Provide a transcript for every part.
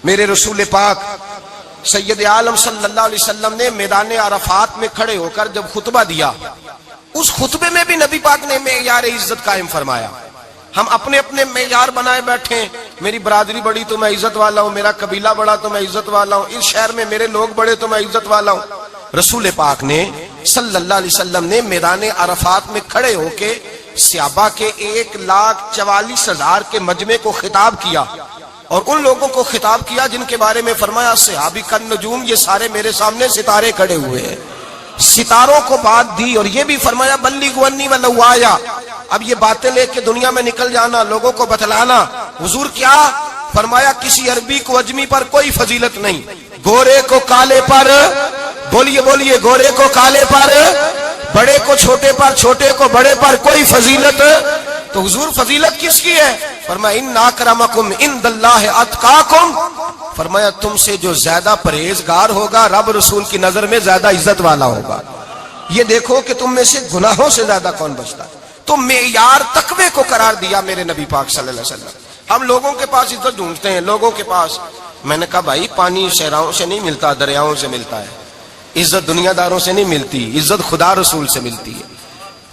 میرے رسول پاک سید عالم صلی اللہ علیہ وسلم نے میدان عرفات میں کھڑے ہو کر جب خطبہ دیا، اس خطبے میں بھی نبی پاک نے معیار عزت قائم فرمایا۔ ہم اپنے اپنے معیار بنائے بیٹھے ہیں، میری برادری بڑی تو میں عزت والا ہوں، میرا قبیلہ بڑا تو میں عزت والا ہوں، اس شہر میں میرے لوگ بڑے تو میں عزت والا ہوں۔ رسول پاک نے صلی اللہ علیہ وسلم نے میدان عرفات میں کھڑے ہو کے صحابہ کے 1,44,000 کے مجمع کو خطاب کیا، اور ان لوگوں کو خطاب کیا جن کے بارے میں فرمایا صحابی کن نجوم، یہ سارے میرے سامنے ستارے کھڑے ہوئے ہیں۔ ستاروں کو بات دی اور یہ بھی فرمایا بلغوا انی ولو آیا، اب یہ باتیں لے کے دنیا میں نکل جانا، لوگوں کو بتلانا۔ حضور کیا فرمایا؟ کسی عربی کو اجمی پر کوئی فضیلت نہیں، گورے کو کالے پر، بولیے بولیے، گورے کو کالے پر، بڑے کو چھوٹے پر، چھوٹے کو بڑے پر کوئی فضیلت۔ تو حضور فضیلت کس کی ہے؟ فرمایا ان اکرمکم عند اللہ اتقاکم، فرمایا تم سے جو زیادہ پرہیزگار ہوگا رب رسول کی نظر میں زیادہ عزت والا ہوگا۔ یہ دیکھو کہ تم میں سے گناہوں سے زیادہ کون بچتا ہے۔ تو معیار تقوی کو قرار دیا میرے نبی پاک صلی اللہ علیہ وسلم۔ ہم لوگوں کے پاس عزت ڈھونڈتے ہیں، لوگوں کے پاس، میں نے کہا بھائی پانی صحراؤں سے نہیں ملتا، دریاؤں سے ملتا ہے۔ عزت دنیا داروں سے نہیں ملتی، عزت خدا رسول سے ملتی ہے۔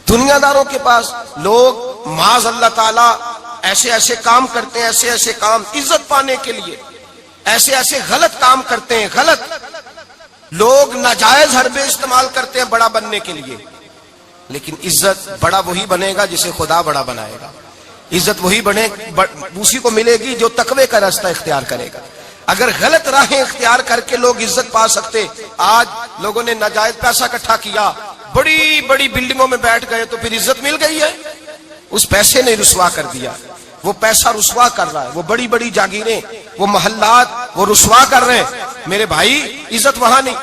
دنیا داروں کے پاس لوگ معاذ اللہ تعالی ایسے ایسے کام کرتے ہیں، ایسے ایسے کام عزت پانے کے لیے، ایسے ایسے غلط کام کرتے ہیں، غلط لوگ ناجائز حربے استعمال کرتے ہیں بڑا بننے کے لیے۔ لیکن عزت بڑا وہی بنے گا جسے خدا بڑا بنائے گا، عزت وہی بنے اسی کو ملے گی جو تقوی کا راستہ اختیار کرے گا۔ اگر غلط راہیں اختیار کر کے لوگ عزت پا سکتے، آج لوگوں نے ناجائز پیسہ اکٹھا کیا، بڑی بڑی بلڈنگوں میں بیٹھ گئے تو پھر عزت مل گئی ہے؟ اس پیسے نے رسوا کر دیا، وہ پیسہ رسوا کر رہا ہے، وہ بڑی بڑی جاگیریں، وہ محلات وہ رسوا کر رہے ہیں۔ میرے بھائی عزت وہاں نہیں۔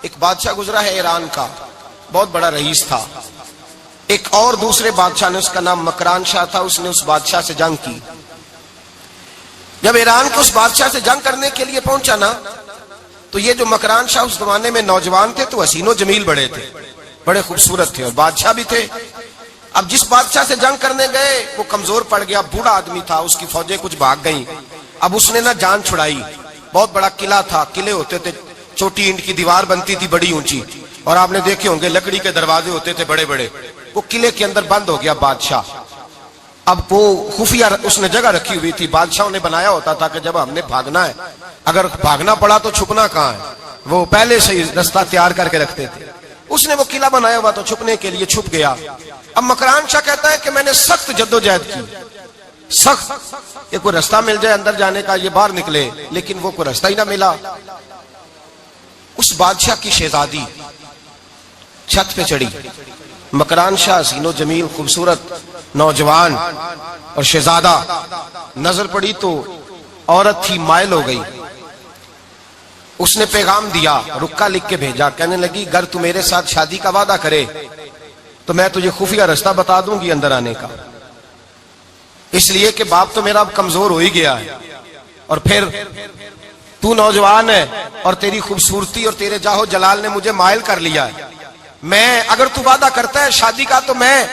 ایک بادشاہ گزرا ہے ایران کا، بہت بڑا رئیس تھا۔ ایک اور دوسرے بادشاہ نے، اس کا نام مکران شاہ تھا، اس نے اس بادشاہ سے جنگ کی۔ جب ایران کو اس بادشاہ سے جنگ کرنے کے لیے پہنچا نا، تو یہ جو مکران شاہ اس زمانے میں نوجوان تھے تو حسین و جمیل بڑے تھے، بڑے خوبصورت تھے، اور بادشاہ بھی تھے۔ اب جس بادشاہ سے جنگ کرنے گئے وہ کمزور پڑ گیا، بوڑھا آدمی تھا، اس کی فوجیں کچھ بھاگ گئیں۔ اب اس نے نا جان چھڑائی، بہت بڑا قلعہ تھا، قلعے ہوتے تھے، چھوٹی اینٹ کی دیوار بنتی تھی بڑی اونچی، اور آپ نے دیکھے ہوں گے لکڑی کے دروازے ہوتے تھے بڑے بڑے۔ وہ قلعے کے اندر بند ہو گیا بادشاہ۔ اب وہ خفیہ اس نے جگہ رکھی ہوئی تھی، بادشاہوں نے بنایا ہوتا تھا کہ جب ہم نے بھاگنا ہے، اگر بھاگنا پڑا تو چھپنا کہاں ہے، وہ پہلے سے ہی رستہ تیار کر کے رکھتے تھے۔ اس نے وہ قلعہ بنایا ہوا تو چھپنے کے لیے چھپ گیا۔ اب مکران شاہ کہتا ہے کہ میں نے سخت جدوجہد کی، سخت، کہ کوئی رستہ مل جائے اندر جانے کا، یہ باہر نکلے، لیکن وہ کوئی رستہ ہی نہ ملا۔ اس بادشاہ کی شہزادی چھت پہ چڑھی، مکران شاہ حسین و جمیل خوبصورت نوجوان اور شہزادہ، نظر پڑی تو عورت تھی، مائل ہو گئی۔ اس نے پیغام دیا، رکا لکھ کے بھیجا، کہنے لگی اگر تو میرے ساتھ شادی کا وعدہ کرے تو میں تجھے خفیہ رستہ بتا دوں گی اندر آنے کا، اس لیے کہ باپ تو میرا اب کمزور ہو ہی گیا ہے، اور پھر تو نوجوان ہے اور تیری خوبصورتی اور تیرے جاہو جلال نے مجھے مائل کر لیا ہے۔ میں اگر تو وعدہ کرتا ہے شادی کا تو میں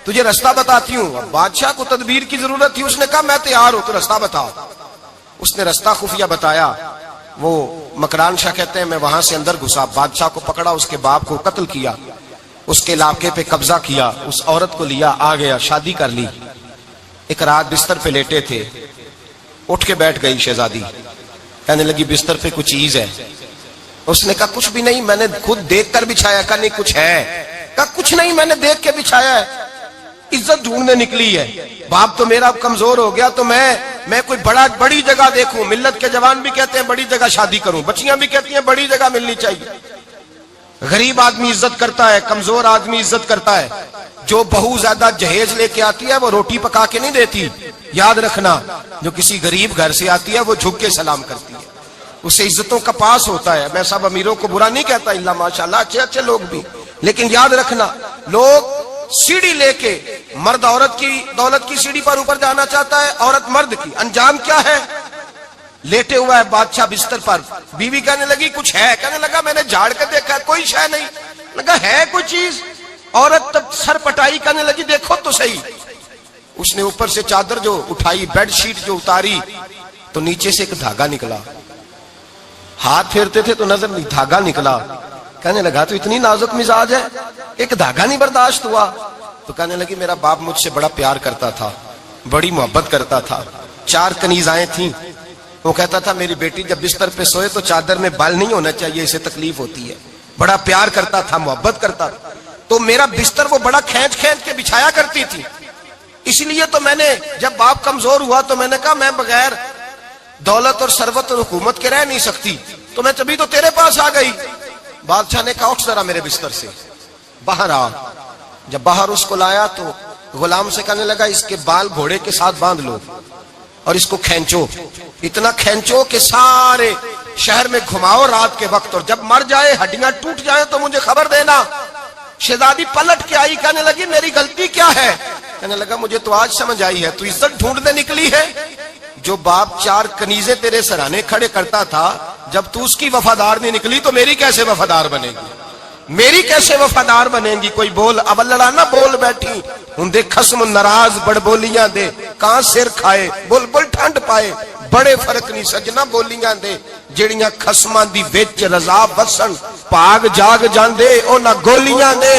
تجھے رستہ بتاتی ہوں۔ اب بادشاہ کو تدبیر کی ضرورت تھی، اس نے کہا میں تیار ہوں، تو رستہ بتاؤ۔ اس نے رستہ خفیہ بتایا۔ وہ مکران شاہ کہتے ہیں میں وہاں سے اندر گھسا، بادشاہ کو پکڑا، اس کے باپ کو قتل کیا، اس کے علاقے پہ قبضہ کیا، اس عورت کو لیا، آ گیا، شادی کر لی۔ ایک رات بستر پہ لیٹے تھے، اٹھ کے بیٹھ گئی شہزادی، کہنے لگی بستر پہ کچھ چیز ہے۔ اس نے کہا کچھ بھی نہیں، میں نے خود دیکھ کر بچھایا۔ کہا نہیں کچھ ہے۔ کہا کچھ نہیں، میں نے دیکھ کے بچھایا ہے، عزت ڈھونڈنے نکلی ہے، باپ تو میرا کمزور ہو گیا تو میں کوئی بڑی جگہ دیکھوں۔ ملت کے جوان بھی کہتے ہیں بڑی جگہ شادی کروں، بچیاں بھی کہتی ہیں بڑی جگہ ملنی چاہیے۔ غریب آدمی عزت کرتا ہے، کمزور آدمی عزت کرتا ہے۔ جو بہو زیادہ جہیز لے کے آتی ہے وہ روٹی پکا کے نہیں دیتی، یاد رکھنا، جو کسی غریب گھر سے آتی ہے وہ جھک کے سلام کرتی ہے، اسے عزتوں کا پاس ہوتا ہے۔ میں سب امیروں کو برا نہیں کہتا، اللہ ماشاءاللہ اچھے اچھے لوگ بھی، لیکن یاد رکھنا لوگ سیڑھی لے کے، مرد عورت کی دولت کی سیڑھی پر اوپر جانا چاہتا ہے، عورت مرد کی، انجام کیا ہے؟ لیٹے ہوا ہے بادشاہ بستر پر، بیوی کہنے لگی کچھ ہے، کہنے لگا میں نے جھاڑ کے دیکھا ہے کوئی شے نہیں، لگا ہے کوئی چیز، عورت تب سر پٹائی، کہنے لگی دیکھو تو صحیح۔ اس نے اوپر سے چادر جو اٹھائی، بیڈ شیٹ جو اتاری، تو نیچے سے ایک دھاگا نکلا, ہاتھ پھیرتے تھے تو نظر نہیں, دھاگا نکلا. کہنے لگا تو اتنی نازک مزاج ہے, ایک دھاگا نہیں برداشت ہوا. تو کہنے لگی میرا باپ مجھ سے بڑا پیار کرتا تھا, بڑی محبت کرتا تھا, 4 کنیزائیں تھیں. وہ کہتا تھا میری بیٹی جب بستر پہ سوئے تو چادر میں بال نہیں ہونا چاہیے, اسے تکلیف ہوتی ہے. بڑا پیار کرتا تھا, محبت کرتا تھا, تو میرا بستر وہ بڑا کھینچ کھینچ کے بچھایا کرتی تھی. اس لیے تو میں نے جب باپ کمزور ہوا تو میں نے کہا میں بغیر دولت اور ثروت اور حکومت کے رہ نہیں سکتی, تو میں تبھی تو تیرے پاس آ گئی. بادشاہ نے کہا اٹھ ذرا میرے بستر سے, باہر آ. جب باہر اس کو لایا تو غلام سے کہنے لگا اس کے بال گھوڑے کے ساتھ باندھ لو اور اس کو کھینچو, اتنا کھینچو کہ سارے شہر میں گھماؤ رات کے وقت, اور جب مر جائے ہڈیاں ٹوٹ جائیں تو مجھے خبر دینا. شہزادی پلٹ کے آئی, کہنے لگی میری غلطی کیا ہے؟ کہنے لگا مجھے تو آج سمجھ آئی ہے, تو عزت ڈھونڈنے نکلی ہے. جو باپ 4 کنیزیں تیرے سرانے کھڑے کرتا تھا, جب تو اس کی وفادار نہیں نکلی تو میری کیسے وفادار بنے گی, میری کیسے وفادار بنے گی؟ کوئی بول اول لڑانا بول بیٹھی ہوں دے خسم ناراض بڑ بولیاں دے, کہاں سر کھائے بول بول ٹھنڈ پائے. بڑے فرق نہیں سجنا بولیاں دے جڑیاں خسماں دی وچ رضا وسن, پاگ جاگ جاندے او نہ گولیاں دے.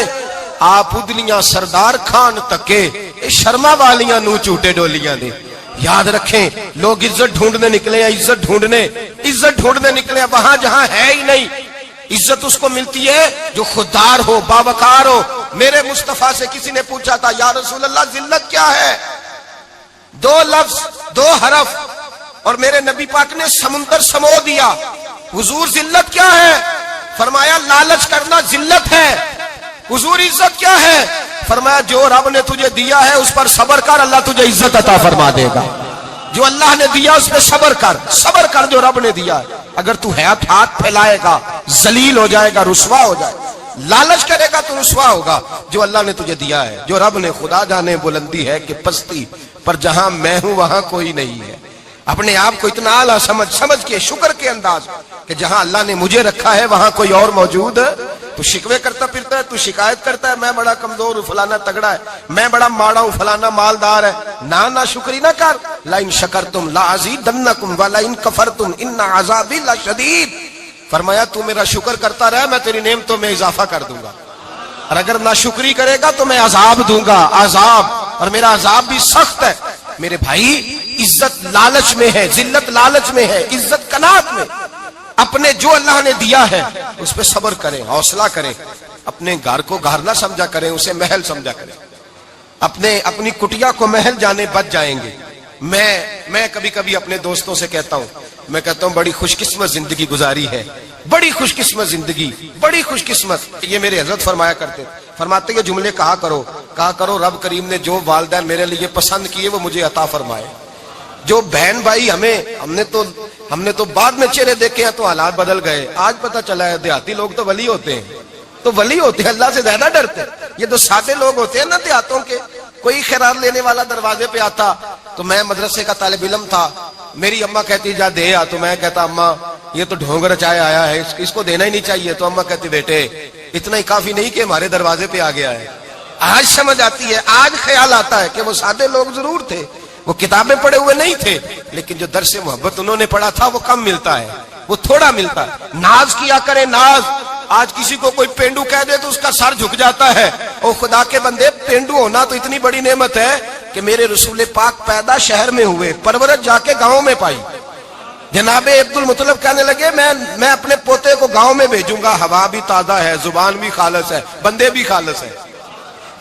آپ ادلیاں سردار خان تکے شرما والیاں نو چوٹے ڈولیاں دے. یاد رکھیں لوگ عزت ڈھونڈنے نکلے ہیں, عزت ڈھونڈنے نکلے ہیں وہاں جہاں ہے ہی نہیں. عزت اس کو ملتی ہے جو خوددار ہو, باوقار ہو. میرے مصطفیٰ سے کسی نے پوچھا تھا یا رسول اللہ ذلت کیا ہے؟ 2 لفظ 2 حرف اور میرے نبی پاک نے سمندر سمو دیا. حضور ذلت کیا ہے؟ فرمایا لالچ کرنا ذلت ہے. حضور عزت کیا ہے؟ فرمایا جو رب نے تجھے دیا ہے اس پر صبر کر, اللہ تجھے عزت عطا فرما دے گا. جو اللہ نے دیا اس پہ صبر کر جو رب نے دیا. اگر تو ہاتھ پھیلائے گا ذلیل ہو جائے گا, رسوا ہو جائے گا. لالچ کرے گا تو رسوا ہوگا. جو اللہ نے تجھے دیا ہے, جو رب نے, خدا جانے بلندی ہے کہ پستی, پر جہاں میں ہوں وہاں کوئی نہیں ہے. اپنے آپ کو اتنا اعلیٰ سمجھ کے شکر کے انداز کہ جہاں اللہ نے مجھے رکھا ہے وہاں کوئی اور موجود. تو شکوے کرتا پھرتا ہے, تو شکایت کرتا ہے میں بڑا کمزور ہوں, فلانا تگڑا ہے, میں بڑا ماڑا ہوں, فلانا مالدار ہے. نہ شکری نہ کر. لئن شکرتم لازیدنکم ولئن کفرتم ان عذابی لشدید. فرمایا تو میرا شکر کرتا رہے, میں تیری نعمتوں میں اضافہ کر دوں گا, اور اگر نہ شکری کرے گا تو میں عذاب دوں گا, عذاب, اور میرا عذاب بھی سخت ہے. میرے بھائی عزت لالچ میں ہے, ذلت لالچ میں ہے, عزت قناعت میں. اپنے جو اللہ نے دیا ہے اس پہ صبر کریں, حوصلہ کریں. اپنے گھر کو گھر نہ سمجھا کریں, اسے محل سمجھا کریں. اپنی کٹیا کو محل جانے بچ جائیں گے. میں کبھی کبھی اپنے دوستوں سے کہتا ہوں بڑی خوش قسمت زندگی گزاری ہے, بڑی خوش قسمت زندگی, بڑی خوش قسمت. یہ میرے حضرت فرمایا کرتے, فرماتے یہ جملے کہا کرو رب کریم نے جو والدین میرے لیے پسند کیے وہ مجھے عطا فرمائے. جو بہن بھائی ہم نے تو بعد میں چہرے دیکھے ہیں تو حالات بدل گئے. آج پتہ چلا ہے دیہاتی لوگ تو ولی ہوتے ہیں, اللہ سے زیادہ ڈرتے ہیں. یہ تو سادے لوگ ہوتے ہیں نا دیہاتوں کے. کوئی خیرات لینے والا دروازے پہ آتا تو میں مدرسے کا طالب علم تھا, میری اماں کہتی جا دے آ, تو میں کہتا اماں یہ تو ڈھونگ رچائے آیا ہے, اس کو دینا ہی نہیں چاہیے. تو اماں کہتی بیٹے اتنا ہی کافی نہیں کہ ہمارے دروازے پہ آ گیا ہے. آج سمجھ آتی ہے, آج خیال آتا ہے کہ وہ سادے لوگ ضرور تھے, وہ کتابیں پڑھے ہوئے نہیں تھے, لیکن جو درس محبت انہوں نے پڑھا تھا وہ کم ملتا ہے, وہ تھوڑا ملتا ہے. ناز کیا کرے, ناز. آج کسی کو کوئی پینڈو کہہ دے تو اس کا سر جھک جاتا ہے. او خدا کے بندے, پینڈو ہونا تو اتنی بڑی نعمت ہے کہ میرے رسول پاک پیدا شہر میں ہوئے, پرورش جا کے گاؤں میں پائی. جناب عبد المطلب کہنے لگے میں اپنے پوتے کو گاؤں میں بھیجوں گا, ہوا بھی تازہ ہے, زبان بھی خالص ہے, بندے بھی خالص ہے.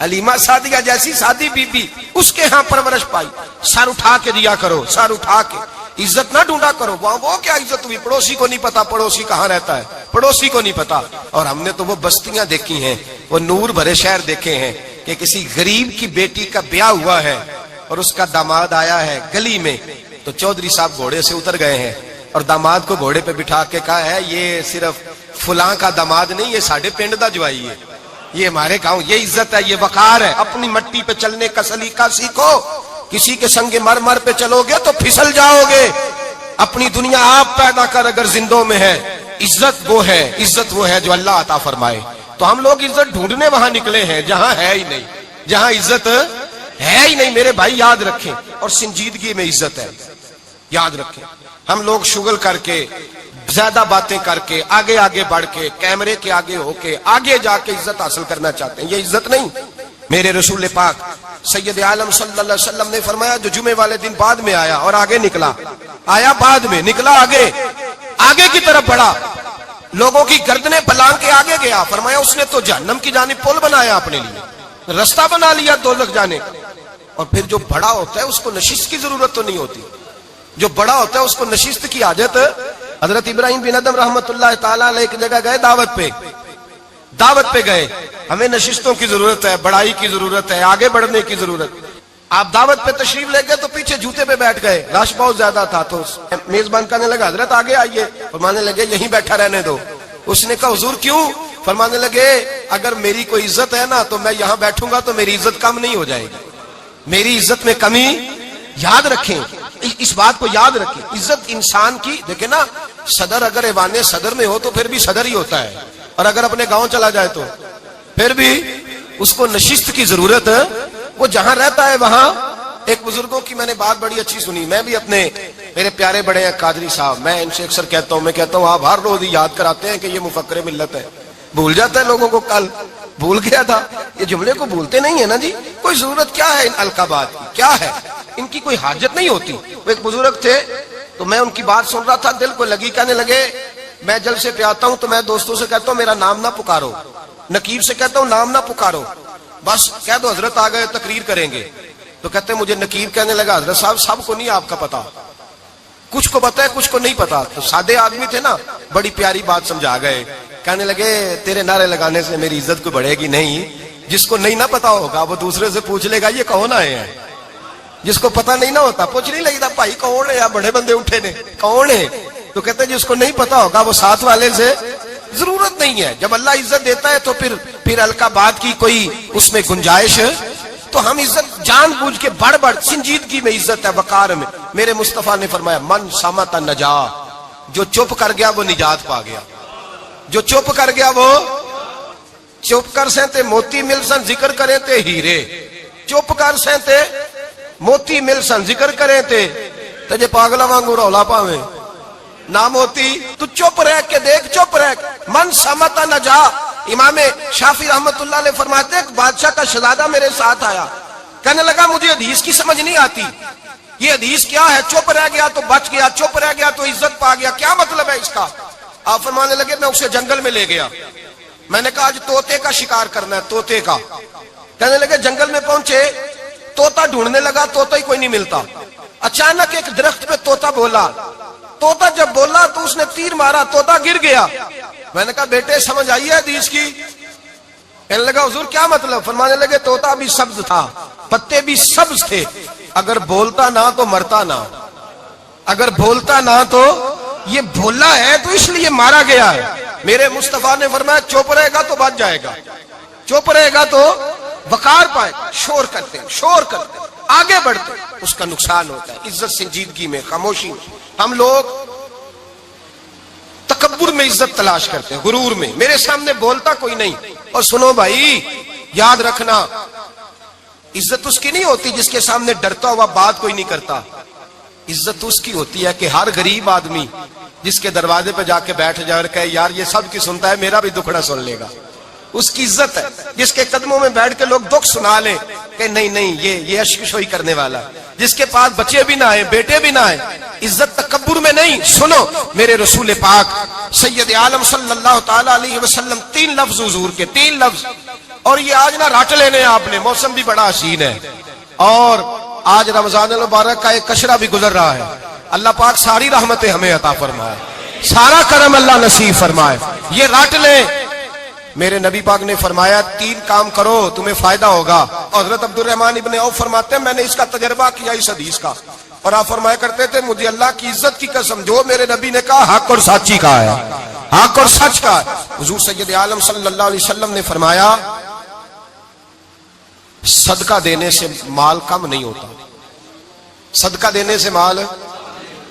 حلیمہ سعدیہ جیسی سادی بی بی, اس کے ہاں پرورش پائی. سر اٹھا کے دیا کرو, سر اٹھا کے. عزت نہ ڈھونڈا کرو, وہ کیا عزت ہوئی, پڑوسی کو نہیں پتا پڑوسی کہاں رہتا ہے, پڑوسی کو نہیں پتا. اور ہم نے تو وہ بستیاں دیکھی ہیں, وہ نور بھرے شہر دیکھے ہیں کہ کسی غریب کی بیٹی کا بیاہ ہوا ہے اور اس کا داماد آیا ہے گلی میں, تو چودھری صاحب گھوڑے سے اتر گئے ہیں اور داماد کو گھوڑے پہ بٹھا کے کہا ہے یہ صرف فلاں کا داماد نہیں, یہ ساڑھے پنڈ دا جوائی ہے, یہ ہمارے گاؤں, یہ عزت ہے, یہ وقار ہے. اپنی مٹی پہ چلنے کا سلیقہ سیکھو, کسی کے سنگ مرمر پہ چلو گے تو پھسل جاؤ گے. اپنی دنیا آپ پیدا کر اگر زندوں میں ہے. عزت وہ ہے جو اللہ عطا فرمائے. تو ہم لوگ عزت ڈھونڈنے وہاں نکلے ہیں جہاں ہے ہی نہیں, جہاں عزت ہے ہی نہیں. میرے بھائی یاد رکھیں, اور سنجیدگی میں عزت ہے. یاد رکھیں، ہم لوگ شغل کر کے، زیادہ باتیں کر کے، آگے آگے بڑھ کے، کیمرے کے آگے ہو کے، آگے جا کے عزت حاصل کرنا چاہتے ہیں. یہ عزت نہیں. میرے رسول پاک سید عالم صلی اللہ علیہ وسلم نے فرمایا جو جمعے والے دن بعد میں آیا اور آگے نکلا، آیا بعد میں، نکلا آگے کی طرف بڑھا، لوگوں کی گردنیں پلانگ کے آگے گیا، فرمایا اس نے تو جہنم کی جانب پل بنایا، اپنے لیے رستہ بنا لیا دوزخ جانے. اور پھر جو بڑا ہوتا ہے اس کو نشست کی ضرورت تو نہیں ہوتی. جو بڑا ہوتا ہے اس کو نشست کی حاجت. حضرت ابراہیم بن ادم رحمت اللہ تعالیٰ علیہ ایک جگہ گئے، دعوت پہ گئے. ہمیں نشستوں کی ضرورت ہے، بڑائی کی ضرورت ہے، آگے بڑھنے کی ضرورت. آپ دعوت پہ تشریف لے گئے تو پیچھے جوتے پہ بیٹھ گئے، رش بہت زیادہ تھا. تو میزبان کہنے لگا حضرت آگے آئیے، فرمانے لگے یہیں بیٹھا رہنے دو. اس نے کہا حضور کیوں؟ فرمانے لگے اگر میری کوئی عزت ہے نا تو میں یہاں بیٹھوں گا تو میری عزت کم نہیں ہو جائے گی، میری عزت میں کمی. یاد رکھیں، اس بات کو یاد رکھیں. عزت انسان کی، دیکھیں نا، صدر اگر ایوان صدر میں ہو تو پھر بھی صدر ہی ہوتا ہے، اور اگر اپنے گاؤں چلا جائے تو پھر بھی اس کو نشست کی ضرورت ہے. وہ جہاں رہتا ہے وہاں. ایک بزرگوں کی میں نے بات بڑی اچھی سنی. میں بھی میرے پیارے بڑے ہیں قادری صاحب، میں ان سے اکثر کہتا ہوں آپ ہر روز یاد کراتے ہیں کہ یہ مفکر ملت ہے. بھول جاتا ہے لوگوں کو، کل بھول گیا تھا. یہ جملے کو بھولتے نہیں ہے نا جی. کوئی ضرورت کیا ہے ان القابات کی، کیا ہے ان کی، کوئی حاجت نہیں ہوتی. وہ ایک بزرگ تھے تو میں ان کی بات سن رہا تھا، دل کو لگی. کہنے لگے میں جلسے پہ آتا ہوں تو میں دوستوں سے کہتا ہوں میرا نام نہ پکارو، نقیب سے کہتا ہوں نام نہ پکارو، بس کہہ دو حضرت آ گئے تقریر کریں گے. تو کہتے ہیں مجھے نقیب. کہنے لگا حضرت صاحب سب کو نہیں آپ کا پتا، کچھ کو پتا ہے کچھ کو نہیں پتا. تو سادے آدمی تھے نا، بڑی پیاری بات سمجھا گئے. کہنے لگے تیرے نعرے لگانے سے میری عزت کو بڑھے گی نہیں. جس کو نہیں نہ پتا ہوگا وہ دوسرے سے پوچھ لے گا یہ کون آئے ہیں. جس کو پتا نہیں نہ ہوتا پوچھ نہیں لگتا بھائی کون ہے، یا بڑے بندے اٹھے نے کون ہے. تو کہتے ہیں جس کو نہیں پتا ہوگا وہ ساتھ والے سے ضرورت نہیں ہے. جب اللہ عزت دیتا ہے تو پھر القابات کی کوئی اس میں گنجائش. تو ہم عزت جان بوجھ کے بڑھ سنجیدگی میں عزت ہے، وقار میں. میرے مصطفیٰ نے فرمایا من صمت نجا، جو چپ کر گیا وہ نجات پا گیا. جو چپ کر گیا وہ چپ کر سہتے موتی مل سن ذکر کریں تے ہیرے. چپ کر سہتے موتی مل سن ذکر کریں تے جے پاگلا وانگو رولا پاویں نہ موتی. تو چپ رہ کے دیکھ، چپ رہ. من صمت نجا. امام شافعی رحمت اللہ علیہ فرماتے ہیں ایک بادشاہ کا شہزادہ میرے ساتھ آیا، کہنے لگا مجھے حدیث کی سمجھ نہیں آتی، یہ حدیث کیا ہے؟ چپ رہ گیا تو بچ گیا، چپ رہ گیا تو عزت پا گیا، کیا مطلب ہے اس کا؟ آپ فرمانے لگے میں اسے جنگل میں لے گیا. میں نے کہا آج طوطے کا شکار کرنا ہے، طوطے کا. کہنے لگے جنگل میں پہنچے، طوطا ڈھونڈنے لگا، طوطا ہی کوئی نہیں ملتا. اچانک ایک درخت پہ طوطا بولا. طوطا جب بولا تو اس نے تیر مارا، طوطا گر گیا. میں نے کہا بیٹے سمجھ آئی ہے حدیث کی؟ کہنے لگا حضور کیا مطلب؟ فرمانے لگے طوطا بھی سبز تھا، پتے بھی سبز تھے، اگر بولتا نہ تو مرتا نہ، اگر بولتا نہ تو یہ بولا ہے تو اس لیے مارا گیا ہے. میرے مصطفیٰ نے فرمایا چپ رہے گا تو بچ جائے گا، چپ رہے گا تو وقار پائے. شور کرتے آگے بڑھتے اس کا نقصان ہوتا ہے. عزت سنجیدگی میں، خاموشی میں. ہم لوگ تکبر میں عزت تلاش کرتے ہیں، غرور میں. میرے سامنے بولتا کوئی نہیں. اور سنو بھائی یاد رکھنا، عزت اس کی نہیں ہوتی جس کے سامنے ڈرتا ہوا بات کوئی نہیں کرتا. عزت اس کی ہوتی ہے کہ ہر غریب آدمی جس کے دروازے پہ جا کے بیٹھ جائے اور کہے یار یہ سب کی سنتا ہے میرا بھی دکھڑا سن لے گا، اس کی عزت ہے. جس کے قدموں میں بیٹھ کے لوگ دکھ سنا لیں کہ نہیں یہ اشکشوئی کرنے والا. جس کے پاس بچے بھی نہ آئے، بیٹے بھی نہ آئے. عزت تکبر میں نہیں. سنو میرے رسول پاک سید عالم صلی اللہ تعالی علیہ وسلم 3 لفظ حضور کے، 3 لفظ. اور یہ آج نہ رٹ لینے آپ نے، موسم بھی بڑا حسین ہے اور آج رمضان المبارک کا ایک کشرہ بھی گزر رہا ہے. اللہ پاک ساری رحمتیں ہمیں عطا فرمائے، سارا کرم اللہ نصیب فرمائے. یہ رٹ لیں. میرے نبی پاک نے فرمایا 3 کام کرو تمہیں فائدہ ہوگا. حضرت عبد الرحمن ابن عوف فرماتے ہیں میں نے اس کا تجربہ کیا اس حدیث کا، اور آپ فرمایا کرتے تھے مجھے اللہ کی عزت کی قسم جو میرے نبی نے کہا حق اور سچی کا ہے، حق اور سچ کا ہے. حضور سید عالم صلی اللہ علیہ وسلم نے فرمایا صدقہ دینے سے مال کم نہیں ہوتا. صدقہ دینے سے مال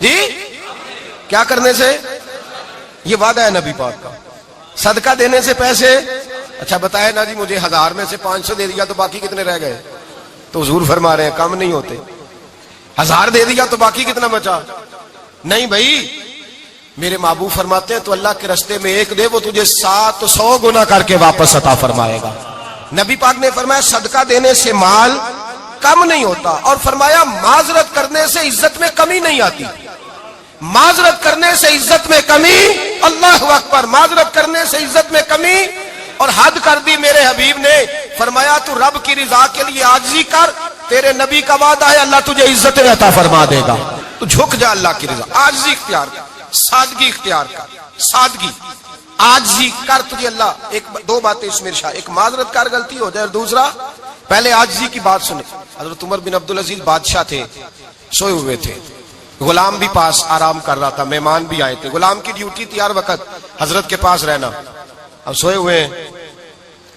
جی کیا کرنے سے؟ یہ وعدہ ہے نبی پاک کا. صدقہ دینے سے پیسے، اچھا بتائے نا جی مجھے 1000 میں سے 500 دے دیا تو باقی کتنے رہ گئے؟ تو حضور فرما رہے ہیں کم نہیں ہوتے. 1000 دے دیا تو باقی کتنا بچا؟ نہیں بھائی، میرے محبوب فرماتے ہیں تو اللہ کے رستے میں ایک دے، وہ تجھے 700 گنا کر کے واپس عطا فرمائے گا۔ نبی پاک نے فرمایا صدقہ دینے سے مال کم نہیں ہوتا، اور فرمایا معذرت کرنے سے عزت میں کمی نہیں آتی۔ معذرت کرنے سے عزت میں کمی، اللہ اکبر، معذرت کرنے سے عزت میں کمی، اور حد کر دی میرے حبیب نے، فرمایا تو رب کی رضا کے لیے عاجزی کر، تیرے نبی کا وعدہ ہے اللہ تجھے عزت عطا فرما دے گا۔ تو جھک جا اللہ کی رضا، عاجزی اختیار کر، سادگی اختیار کر، سادگی عاجزی کر، تجھے اللہ دو باتیں اس میں ارشاد، ایک معذرت کر غلطی ہو جائے، اور دوسرا پہلے عاجزی کی بات سنے۔ حضرت عمر بن عبدالعزیز بادشاہ تھے، سوئے ہوئے تھے، غلام بھی پاس آرام کر رہا تھا، مہمان بھی آئے تھے، غلام کی ڈیوٹی تھی ہر وقت حضرت کے پاس رہنا۔ اب سوئے ہوئے ہیں،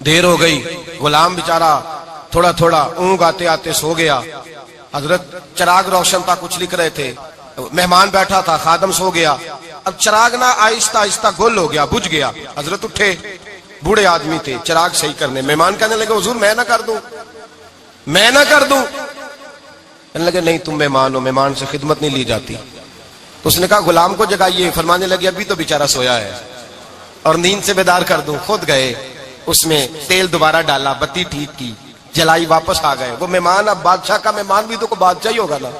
دیر ہو گئی، غلام بیچارہ تھوڑا تھوڑا اونگ آتے آتے سو گیا، حضرت چراغ روشن تھا، کچھ لکھ رہے تھے، مہمان بیٹھا تھا، خادم سو گیا، اب چراغ نہ آہستہ آہستہ گل ہو گیا، بجھ گیا، حضرت اٹھے، بوڑھے آدمی تھے، چراغ صحیح کرنے، مہمان کہنے لگے حضور میں نہ کر دوں، میں نہ کر دوں، کہنے لگے نہیں تم مہمان ہو، مہمان سے خدمت نہیں لی جاتی۔ تو اس نے کہا غلام کو جگائیے، فرمانے لگے ابھی تو بیچارہ سویا ہے اور نیند سے بیدار کر دوں، خود گئے، اس میں تیل دوبارہ ڈالا، بتی ٹھیک کی، جلائی، واپس آ گئے۔ وہ مہمان اب بادشاہ کا مہمان بھی تو کوئی بادشاہ ہی ہوگا نا،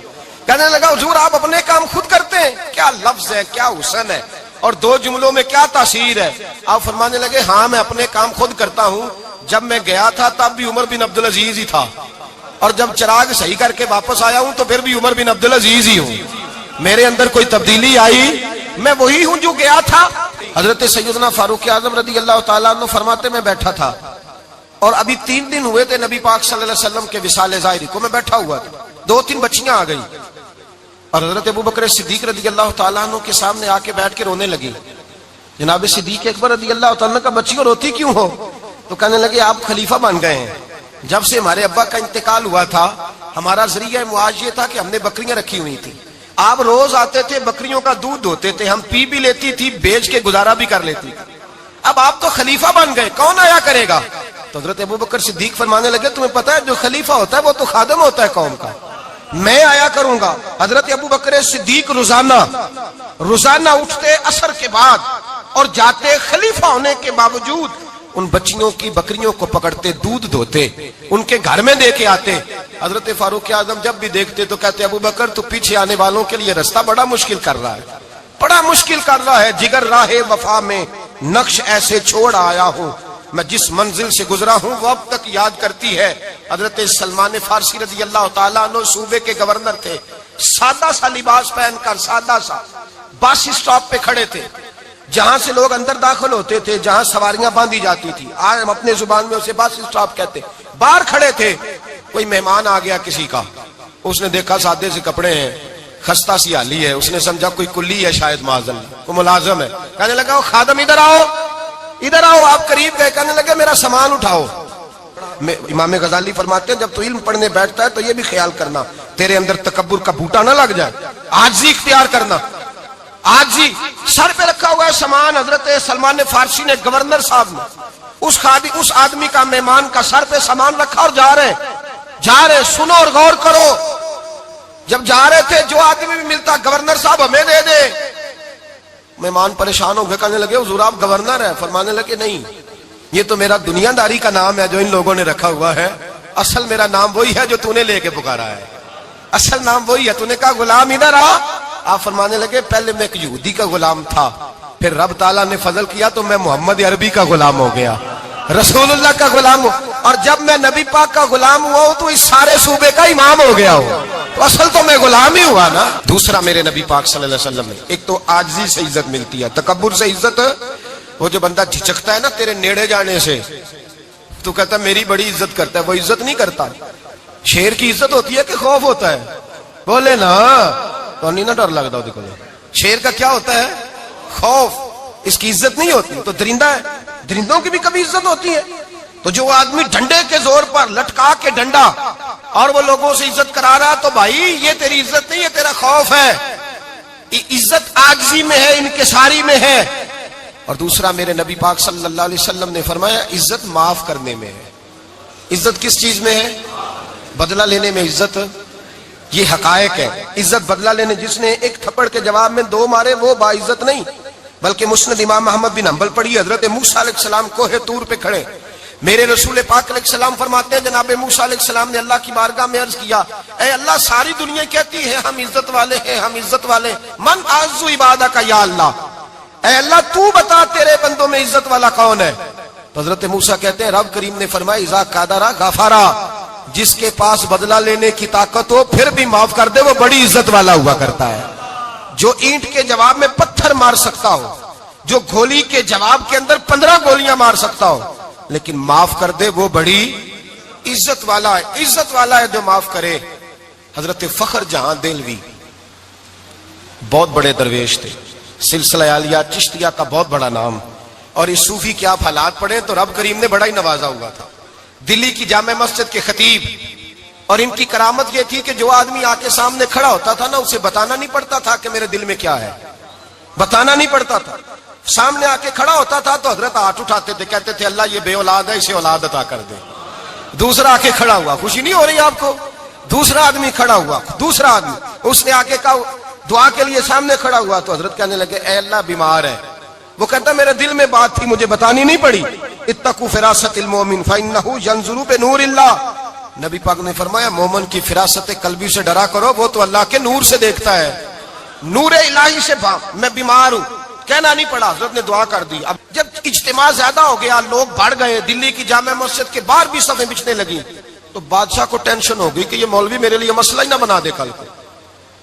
کہنے لگا حضور آپ اپنے کام خود کرتے ہیں، کیا لفظ ہے، کیا حسن ہے، اور دو جملوں میں کیا تاثیر ہے۔ آپ فرمانے لگے ہاں میں اپنے کام خود کرتا ہوں، جب میں گیا تھا تب بھی عمر بن عبدالعزیز ہی تھا، اور جب چراغ صحیح کر کے واپس آیا ہوں تو پھر بھی عمر بن عبدالعزیز ہی ہوں، میرے اندر کوئی تبدیلی آئی، میں وہی ہوں جو گیا تھا۔ حضرت سیدنا فاروق اعظم رضی اللہ تعالیٰ عنہ فرماتے میں بیٹھا تھا، اور ابھی 3 دن ہوئے تھے نبی پاک صلی اللہ علیہ وسلم کے وصال ظاہری کو، میں بیٹھا ہوا تھا، 2-3 بچیاں آ گئی، اور حضرت ابوبکر صدیق رضی اللہ تعالیٰ عنہ کے سامنے آ کے بیٹھ کے رونے لگی۔ جناب صدیق اکبر رضی اللہ تعالیٰ عنہ کا بچیوں روتی کیوں ہو؟ تو کہنے لگے آپ خلیفہ بن گئے ہیں، جب سے ہمارے ابا کا انتقال ہوا تھا ہمارا ذریعہ معاش یہ تھا کہ ہم نے بکریاں رکھی ہوئی تھی، آپ روز آتے تھے، بکریوں کا دودھ دھوتے تھے، ہم پی بھی لیتی تھی، بیچ کے گزارا بھی کر لیتی تھی، اب آپ تو خلیفہ بن گئے، کون آیا کرے گا؟ تو حضرت ابوبکر صدیق فرمانے لگے تمہیں پتہ ہے جو خلیفہ ہوتا ہے وہ تو خادم ہوتا ہے قوم کا، میں آیا کروں گا۔ حضرت ابوبکر صدیق روزانہ اٹھتے عصر کے بعد اور جاتے، خلیفہ ہونے کے باوجود ان بچیوں کی بکریوں کو پکڑتے، دودھ دھوتے، ان کے گھر میں دے کے آتے۔ حضرت فاروق اعظم جب بھی دیکھتے تو کہتے ابوبکر تو پیچھے آنے والوں کے لیے رستہ بڑا مشکل کر رہا ہے، بڑا مشکل کر رہا ہے، جگر راہ وفا میں نقش ایسے چھوڑ آیا ہوں، میں جس منزل سے گزرا ہوں وہ اب تک یاد کرتی ہے۔ حضرت سلمان فارسی رضی اللہ تعالیٰ عنہ صوبے کے گورنر تھے، سادہ سا لباس پہن کر، سادہ سا، بس اسٹاپ پہ کھڑے تھے، جہاں سے لوگ اندر داخل ہوتے تھے، جہاں سواریاں باندھی جاتی تھی، آج ہم اپنے زبان میں اسے بس اسٹاپ کہتے، باہر کھڑے تھے۔ کوئی مہمان آ گیا کسی کا، اس نے دیکھا سادے سے کپڑے ہیں، خستہ سی حالی ہے، اس نے سمجھا کوئی کلی ہے، شاید معاذ اللہ کوئی ملازم ہے، کہنے لگا وہ خادم ادھر آؤ، ادھر آؤ، آپ قریب گئے، کہنے لگے میرا سامان اٹھاؤ۔ امام غزالی فرماتے ہیں جب تو علم پڑھنے بیٹھتا ہے تو یہ بھی خیال کرنا تیرے اندر تکبر کا بوٹا نہ لگ جائے، عاجزی اختیار کرنا، عاجزی۔ سر پہ رکھا ہوا ہے سامان، حضرت سلمان فارسی نے، گورنر صاحب نے، اس آدمی کا، مہمان کا سر پہ سامان رکھا اور جا رہے، سنو اور غور کرو، جب جا رہے تھے جو آدمی بھی ملتا گورنر صاحب ہمیں دے دے، مہمان پریشان ہو گئے، کہنے لگے حضور آپ گورنر ہیں؟ فرمانے لگے نہیں، یہ تو میرا دنیا داری کا نام ہے جو ان لوگوں نے رکھا ہوا ہے، اصل میرا نام وہی ہے جو تو نے لے کے پکارا ہے، اصل نام وہی ہے۔ تو نے کہا غلام ادھر آ، آپ فرمانے لگے پہلے میں ایک یہودی کا غلام تھا، پھر رب تعالیٰ نے فضل کیا تو میں محمد عربی کا غلام ہو گیا، رسول اللہ کا غلام ہوں، اور جب میں نبی پاک کا غلام ہوا ہوں تو اس سارے صوبے کا امام ہو گیا ہوں، تو اصل تو میں غلام ہی ہوا نا۔ دوسرا میرے نبی پاک صلی اللہ علیہ وسلم نے، ایک تو عاجزی سے عزت ملتی ہے، تکبر سے عزت، وہ جو بندہ جھجکتا ہے نا تیرے نیڑے جانے سے، تو کہتا ہے میری بڑی عزت کرتا ہے، وہ عزت نہیں کرتا۔ شیر کی عزت ہوتی ہے کہ خوف ہوتا ہے؟ بولے نا تو نہیں نا ڈر لگتا، دیکھو شیر کا کیا ہوتا ہے؟ خوف، اس کی عزت نہیں ہوتی۔ تو درندہ ہے، درندوں کی بھی کبھی عزت ہوتی ہے؟ تو جو آدمی ڈنڈے کے زور پر لٹکا کے ڈنڈا اور وہ لوگوں سے عزت کرا رہا، تو بھائی یہ تیری عزت نہیں، یہ تیرا خوف ہے۔ عزت عاجزی میں ہے، انکساری میں ہے۔ اور دوسرا میرے نبی پاک صلی اللہ علیہ وسلم نے فرمایا عزت معاف کرنے میں ہے۔ عزت کس چیز میں ہے؟ بدلہ لینے میں عزت یہ حقائق ہے. عزت بدلہ لینے جس نے ایک تھپڑ کے جواب میں 2 مارے وہ باعزت نہیں، بلکہ مسند امام محمد بن حنبل پڑھی. حضرت موسیٰ علیہ السلام کوہ طور پہ کھڑے، میرے رسول پاک علیہ السلام فرماتے ہیں جناب موسیٰ علیہ السلام نے اللہ کی بارگاہ میں عرض کیا، اے اللہ ساری دنیا کہتی ہے ہم عزت والے ہیں، ہم عزت والے، من اعز عبادک یا اللہ، اے اللہ تو بتا تیرے بندوں میں عزت والا کون ہے؟ تو حضرت موسیٰ کہتے ہیں رب کریم نے فرمایا اذا قادر غفارا، جس کے پاس بدلہ لینے کی طاقت ہو پھر بھی معاف کر دے وہ بڑی عزت والا ہوا کرتا ہے. جو اینٹ کے جواب میں پتھر مار سکتا ہو، جو گولی کے جواب کے اندر 15 گولیاں مار سکتا ہو لیکن معاف کر دے وہ بڑی عزت والا ہے. عزت والا ہے جو معاف کرے. حضرت فخر جہاں دہلوی بہت بڑے درویش تھے، سلسلہ عالیہ چشتیہ کا بہت بڑا نام، اور اس صوفی کے آپ حالات پڑھیں تو رب کریم نے بڑا ہی نوازا ہوا تھا. دلی کی جامع مسجد کے خطیب، اور ان کی کرامت یہ تھی کہ جو آدمی آ کے سامنے کھڑا ہوتا تھا نا اسے بتانا نہیں پڑتا تھا کہ میرے دل میں کیا ہے، بتانا نہیں پڑتا تھا. سامنے آ کے کھڑا ہوتا تھا تو حضرت ہاتھ اٹھاتے تھے، کہتے تھے اللہ یہ بے اولاد ہے اسے اولاد عطا کر دے. دوسرا آ کے کھڑا ہوا، خوشی نہیں ہو رہی آپ کو؟ دوسرا آدمی کھڑا ہوا، دوسرا آدمی اس نے آ کے کہا دعا کے لیے سامنے کھڑا ہوا تو حضرت کہنے لگے اے اللہ بیمار ہے. وہ کہتا میرے دل میں بات تھی مجھے بتانی نہیں پڑی. اتقوا فراست المؤمن فانه ينظر بنور اللہ. نبی پاک نے فرمایا مومن کی فراست قلبی سے ڈرا کرو، وہ تو اللہ کے نور سے دیکھتا ہے. نور الہی سے میں بیمار ہوں کہنا نہیں پڑا، حضرت نے دعا کر دی. اب جب اجتماع زیادہ ہو گیا، لوگ بڑھ گئے، دلی کی جامع مسجد کے باہر بھی صفیں بچھنے لگی، تو بادشاہ کو ٹینشن ہو گئی کہ یہ مولوی میرے لیے مسئلہ ہی نہ بنا دے کل کو.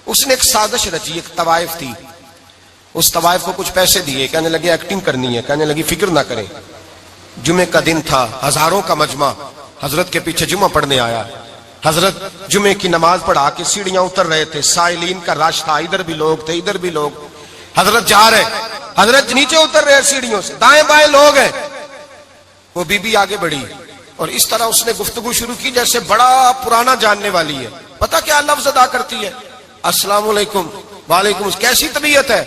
اس نے ایک سازش رچی، ایک طوائف تھی، اس طوائف کو کچھ پیسے دیے، کہنے لگے ایکٹنگ کرنی ہے، کہنے لگی فکر نہ کریں. جمعے کا دن تھا، ہزاروں کا مجمع حضرت کے پیچھے جمعہ پڑھنے آیا. حضرت جمعے کی نماز پڑھا کے سیڑھیاں اتر رہے تھے، سائلین کا رش تھا، ادھر بھی لوگ تھے ادھر بھی لوگ. حضرت جا رہے، حضرت نیچے اتر رہے سیڑھیوں سے، دائیں بائیں لوگ ہیں. وہ بی بی آگے بڑھی اور اس طرح اس نے گفتگو شروع کی جیسے بڑا پرانا جاننے والی ہے. پتہ کیا لفظ ادا کرتی ہے؟ السلام علیکم. وعلیکم السلام. کیسی طبیعت ہے؟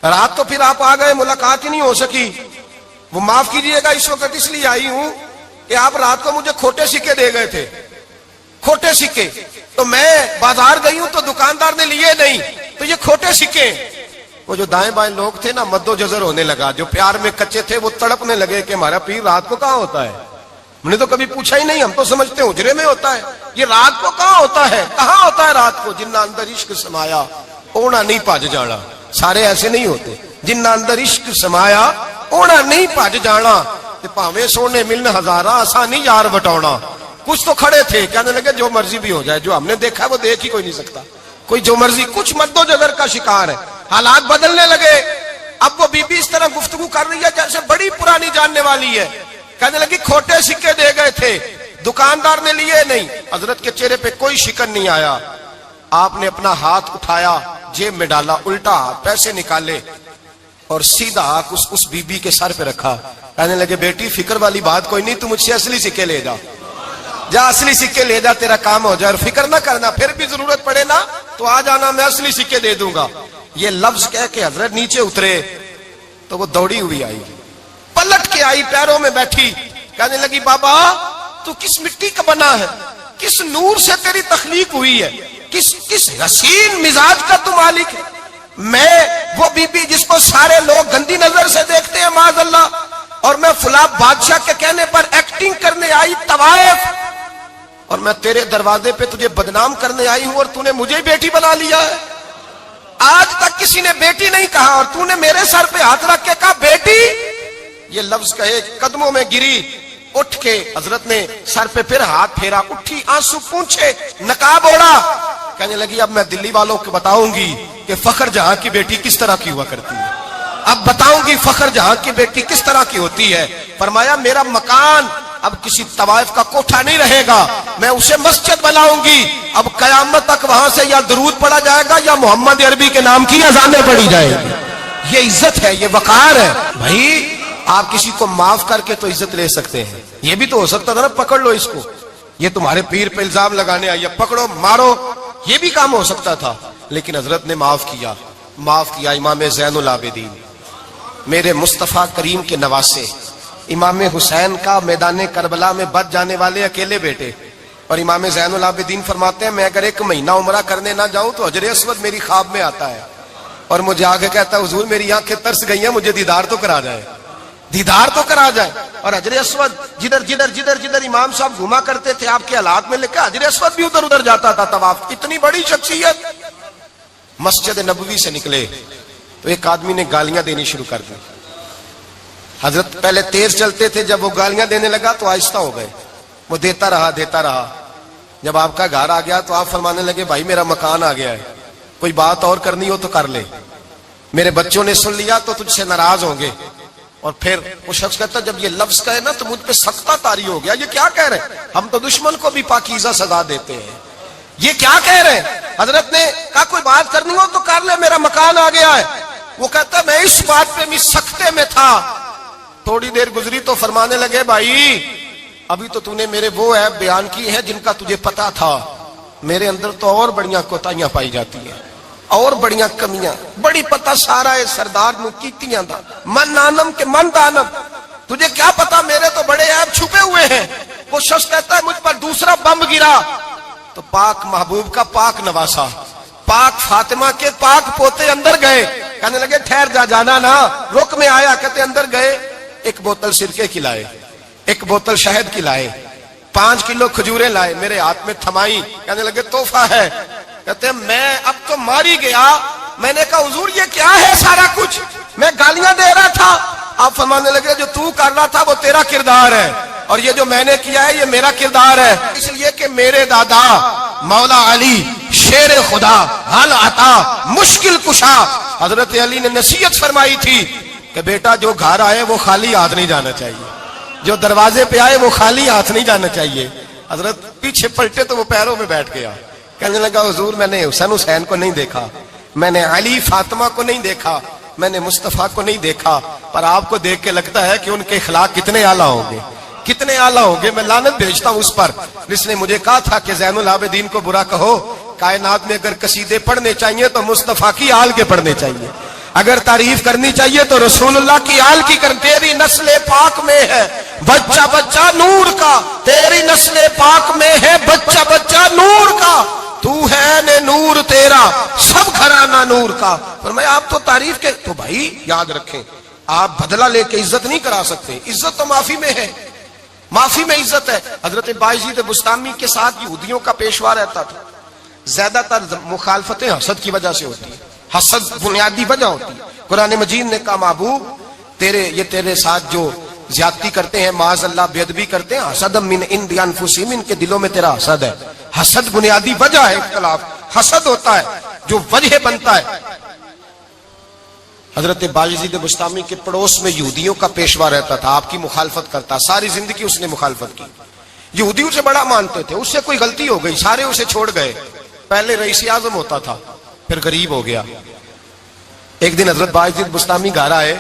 رات تو پھر آپ آ گئے، ملاقات ہی نہیں ہو سکی. وہ معاف کیجئے گا اس وقت اس لیے آئی ہوں کہ آپ رات کو مجھے کھوٹے سکے دے گئے تھے، کھوٹے سکے، تو میں بازار گئی ہوں تو دکاندار نے لیے نہیں، تو یہ کھوٹے سکے. وہ جو دائیں بائیں لوگ تھے نا مد و جزر ہونے لگا، جو پیار میں کچے تھے وہ تڑپنے لگے کہ ہمارا پیر رات کو کہاں ہوتا ہے. ہم نے تو کبھی پوچھا ہی نہیں، ہم تو سمجھتے ہیں اجرے میں ہوتا ہے، یہ رات کو کہاں ہوتا ہے، کہاں ہوتا ہے رات کو. جنہ اندر عشق سمایا اونا نہیں پاج جانا. سارے ایسے نہیں ہوتے. جنہ اندر عشق سمایا اونا نہیں پاج جانا. پاویں سونے ملن ہزارہ آسانی یار بٹونا. کچھ تو کھڑے تھے کہنے لگے جو مرضی بھی ہو جائے، جو ہم نے دیکھا وہ دیکھ ہی کوئی نہیں سکتا، کوئی جو مرضی. کچھ مد و جزر کا شکار ہے. حالات بدلنے لگے. اب وہ بی بی اس طرح گفتگو کر رہی ہے جیسے بڑی پرانی جاننے والی ہے. کہنے لگی کھوٹے سکے دے گئے تھے، دکاندار نے لیے نہیں. حضرت کے چہرے پہ کوئی شکن نہیں آیا. آپ نے اپنا ہاتھ اٹھایا، جیب میں ڈالا، الٹا ہاتھ، پیسے نکالے اور سیدھا ہاتھ اس بی بی کے سر پہ رکھا. کہنے لگے بیٹی فکر والی بات کوئی نہیں، تو مجھ سے اصلی سکے لے جا، جا اصلی سکے لے جا، تیرا کام ہو جائے. اور فکر نہ کرنا، پھر بھی ضرورت پڑے نا تو آ جانا، میں اصلی سکے دے دوں گا. یہ لفظ کہہ کے حضرت نیچے اترے تو وہ دوڑی ہوئی آئی، پلٹ کے آئی، پیروں میں بیٹھی. کہنے لگی بابا تو کس مٹی کا بنا ہے، کس نور سے تیری تخلیق ہوئی ہے، کس حسین مزاج کا تو مالک ہے. میں وہ بی بی جس کو سارے لوگ گندی نظر سے دیکھتے ہیں معاذ اللہ، اور میں فلاں بادشاہ کے کہنے پر ایکٹنگ کرنے آئی طوائف، اور میں تیرے دروازے پہ تجھے بدنام کرنے آئی ہوں اور تو نے مجھے بیٹی بنا لیا ہے. آج تک کسی نے بیٹی نہیں کہا اور تو نے میرے سر پہ ہاتھ رکھ کے کہا بیٹی. یہ لفظ کہے قدموں میں گری، اٹھ کے حضرت نے سر پہ پھر ہاتھ پھیرا، اٹھی، آنسو پونچھے، نقاب اوڑا. کہنے لگی اب میں دلی والوں کو بتاؤں گی کہ فخر جہاں کی بیٹی کس طرح کی ہوا کرتی ہے، اب بتاؤں گی فخر جہاں کی بیٹی کس طرح کی ہوتی ہے. فرمایا میرا مکان اب کسی طوائف کا کوٹھا نہیں رہے گا، میں اسے مسجد بناؤں گی. اب قیامت تک وہاں سے یا درود پڑھا جائے گا یا محمد عربی کے نام کی اذانیں پڑھی جائے گی. یہ عزت ہے، یہ وقار ہے. بھائی آپ کسی کو معاف کر کے تو عزت لے سکتے ہیں. یہ بھی تو ہو سکتا تھا نا پکڑ لو اس کو، یہ تمہارے پیر پہ الزام لگانے آئی ہے، پکڑو مارو، یہ بھی کام ہو سکتا تھا. لیکن حضرت نے معاف کیا. معاف کیا. امام زین العابدین میرے مصطفیٰ کریم کے نواسے، امام حسین کا میدان کربلا میں بچ جانے والے اکیلے بیٹے، اور امام زین العابدین فرماتے ہیں میں اگر 1 مہینہ عمرہ کرنے نہ جاؤں تو حجر اسود میری خواب میں آتا ہے اور مجھے آگے کہتا ہے حضور میری آنکھیں ترس گئی ہیں، مجھے دیدار تو کرا جائے، دیدار تو کرا جائے۔ اور حجر اسود جدھر امام صاحب گھوما کرتے تھے آپ کے حالات میں لکھا حجر اسود بھی ادھر ادھر جاتا تھا طواف۔ اتنی بڑی شخصیت۔ مسجد نبوی سے نکلے تو ایک آدمی نے گالیاں دینی شروع کر دی۔ حضرت پہلے تیز چلتے تھے، جب وہ گالیاں دینے لگا تو آہستہ ہو گئے، وہ دیتا رہا۔ جب آپ کا گھر آ گیا تو آپ فرمانے لگے بھائی میرا مکان آ گیا ہے، کوئی بات اور کرنی ہو تو کر لے، میرے بچوں نے سن لیا تو تجھ سے ناراض ہوں گے۔ اور پھر وہ شخص کہتا جب یہ لفظ کہے نا تو مجھ پہ سختہ طاری ہو گیا، یہ کیا کہہ رہے ہیں؟ ہم تو دشمن کو بھی پاکیزہ سزا دیتے ہیں، یہ کیا کہہ رہے ہیں؟ حضرت نے کہا کوئی بات کرنی ہو تو کر لے، میرا مکان آ گیا ہے۔ وہ کہتا میں اس بات پہ بھی سختے میں تھا۔ تھوڑی دیر گزری تو فرمانے لگے بھائی ابھی تو نے میرے وہ عیب بیان کی ہے جن کا تجھے پتا تھا، میرے اندر تو اور بڑیاں کوتاہیاں پائی جاتی ہیں، اور بڑیاں کمیاں، بڑی پتا سارا ہے سردار نو کیتیاں دا من نانم کے من دانم، تجھے کیا پتا میرے تو بڑے عیب چھپے ہوئے ہیں۔ وہ شخص کہتا ہے مجھ پر دوسرا بم گرا تو پاک محبوب کا پاک نواسا، پاک فاطمہ کے پاک پوتے اندر گئے، کہنے لگے ٹھہر جانا نا، رک میں آیا، کہتے اندر گئے، 1 بوتل سرکے کی لائے، 1 بوتل شہد کی لائے، 5 کلو کھجوریں لائے، میرے ہاتھ میں تھمائی، کہنے لگے تحفہ ہے۔ کہتے ہیں میں اب تو ماری گیا، میں نے کہا حضور یہ کیا ہے سارا کچھ، میں گالیاں دے رہا تھا۔ آپ فرمانے لگے جو تو کر رہا تھا وہ تیرا کردار ہے اور یہ جو میں نے کیا ہے یہ میرا کردار ہے، اس لیے کہ میرے دادا مولا علی شیر خدا حل عطا مشکل کشا، حضرت علی نے نصیحت فرمائی تھی کہ بیٹا جو گھر آئے وہ خالی ہاتھ نہیں جانا چاہیے، جو دروازے پہ آئے وہ خالی ہاتھ نہیں جانا چاہیے۔ حضرت پیچھے پلٹے تو وہ پیروں میں بیٹھ گیا، کہنے لگا حضور میں نے حسین کو نہیں دیکھا، میں نے علی فاطمہ کو نہیں دیکھا، میں نے مصطفیٰ کو نہیں دیکھا، پر آپ کو دیکھ کے لگتا ہے کہ ان کے اخلاق کتنے اعلیٰ ہوں گے، کتنے اعلیٰ ہوں گے۔ میں لعنت بھیجتا ہوں اس پر جس نے مجھے کہا تھا کہ زین العابدین کو برا کہو، کائنات میں اگر قصیدے پڑھنے چاہیے تو مصطفیٰ کی آل کے پڑھنے چاہیے، اگر تعریف کرنی چاہیے تو رسول اللہ کی آل کی کر۔ تیری نسل پاک میں ہے بچہ بچہ نور کا، تیری نسل پاک میں ہے بچہ بچہ نور کا، تو ہے نے نور تیرا سب گھرانہ نور کا۔ فرمایا آپ تو تعریف کے تو بھائی یاد رکھیں آپ بدلہ لے کے عزت نہیں کرا سکتے، عزت تو معافی میں ہے، معافی میں عزت ہے۔ حضرت بایزید بستامی کے ساتھ یہودیوں کا پیشوا رہتا تھا، زیادہ تر مخالفتیں حسد کی وجہ سے ہوتی ہیں، حسد بنیادی وجہ ہوتی ہے۔ قرآن مجید نے کہا محبوب یہ تیرے ساتھ جو زیادتی کرتے ہیں، معاذ اللہ بے ادبی کرتے ہیں، حسد من عند انفسہم، ان کے دلوں میں تیرا حسد ہے۔ حسد بنیادی وجہ ہے، اختلاف حسد ہوتا ہے جو وجہ بنتا ہے۔ حضرت بایزید بستامی کے پڑوس میں یہودیوں کا پیشوا رہتا تھا، آپ کی مخالفت کرتا، ساری زندگی اس نے مخالفت کی، یہودی اسے بڑا مانتے تھے، اس سے کوئی غلطی ہو گئی سارے اسے چھوڑ گئے، پہلے رئیس اعظم ہوتا تھا پھر غریب ہو گیا۔ ایک دن حضرت بایزید بستامی گھر آئے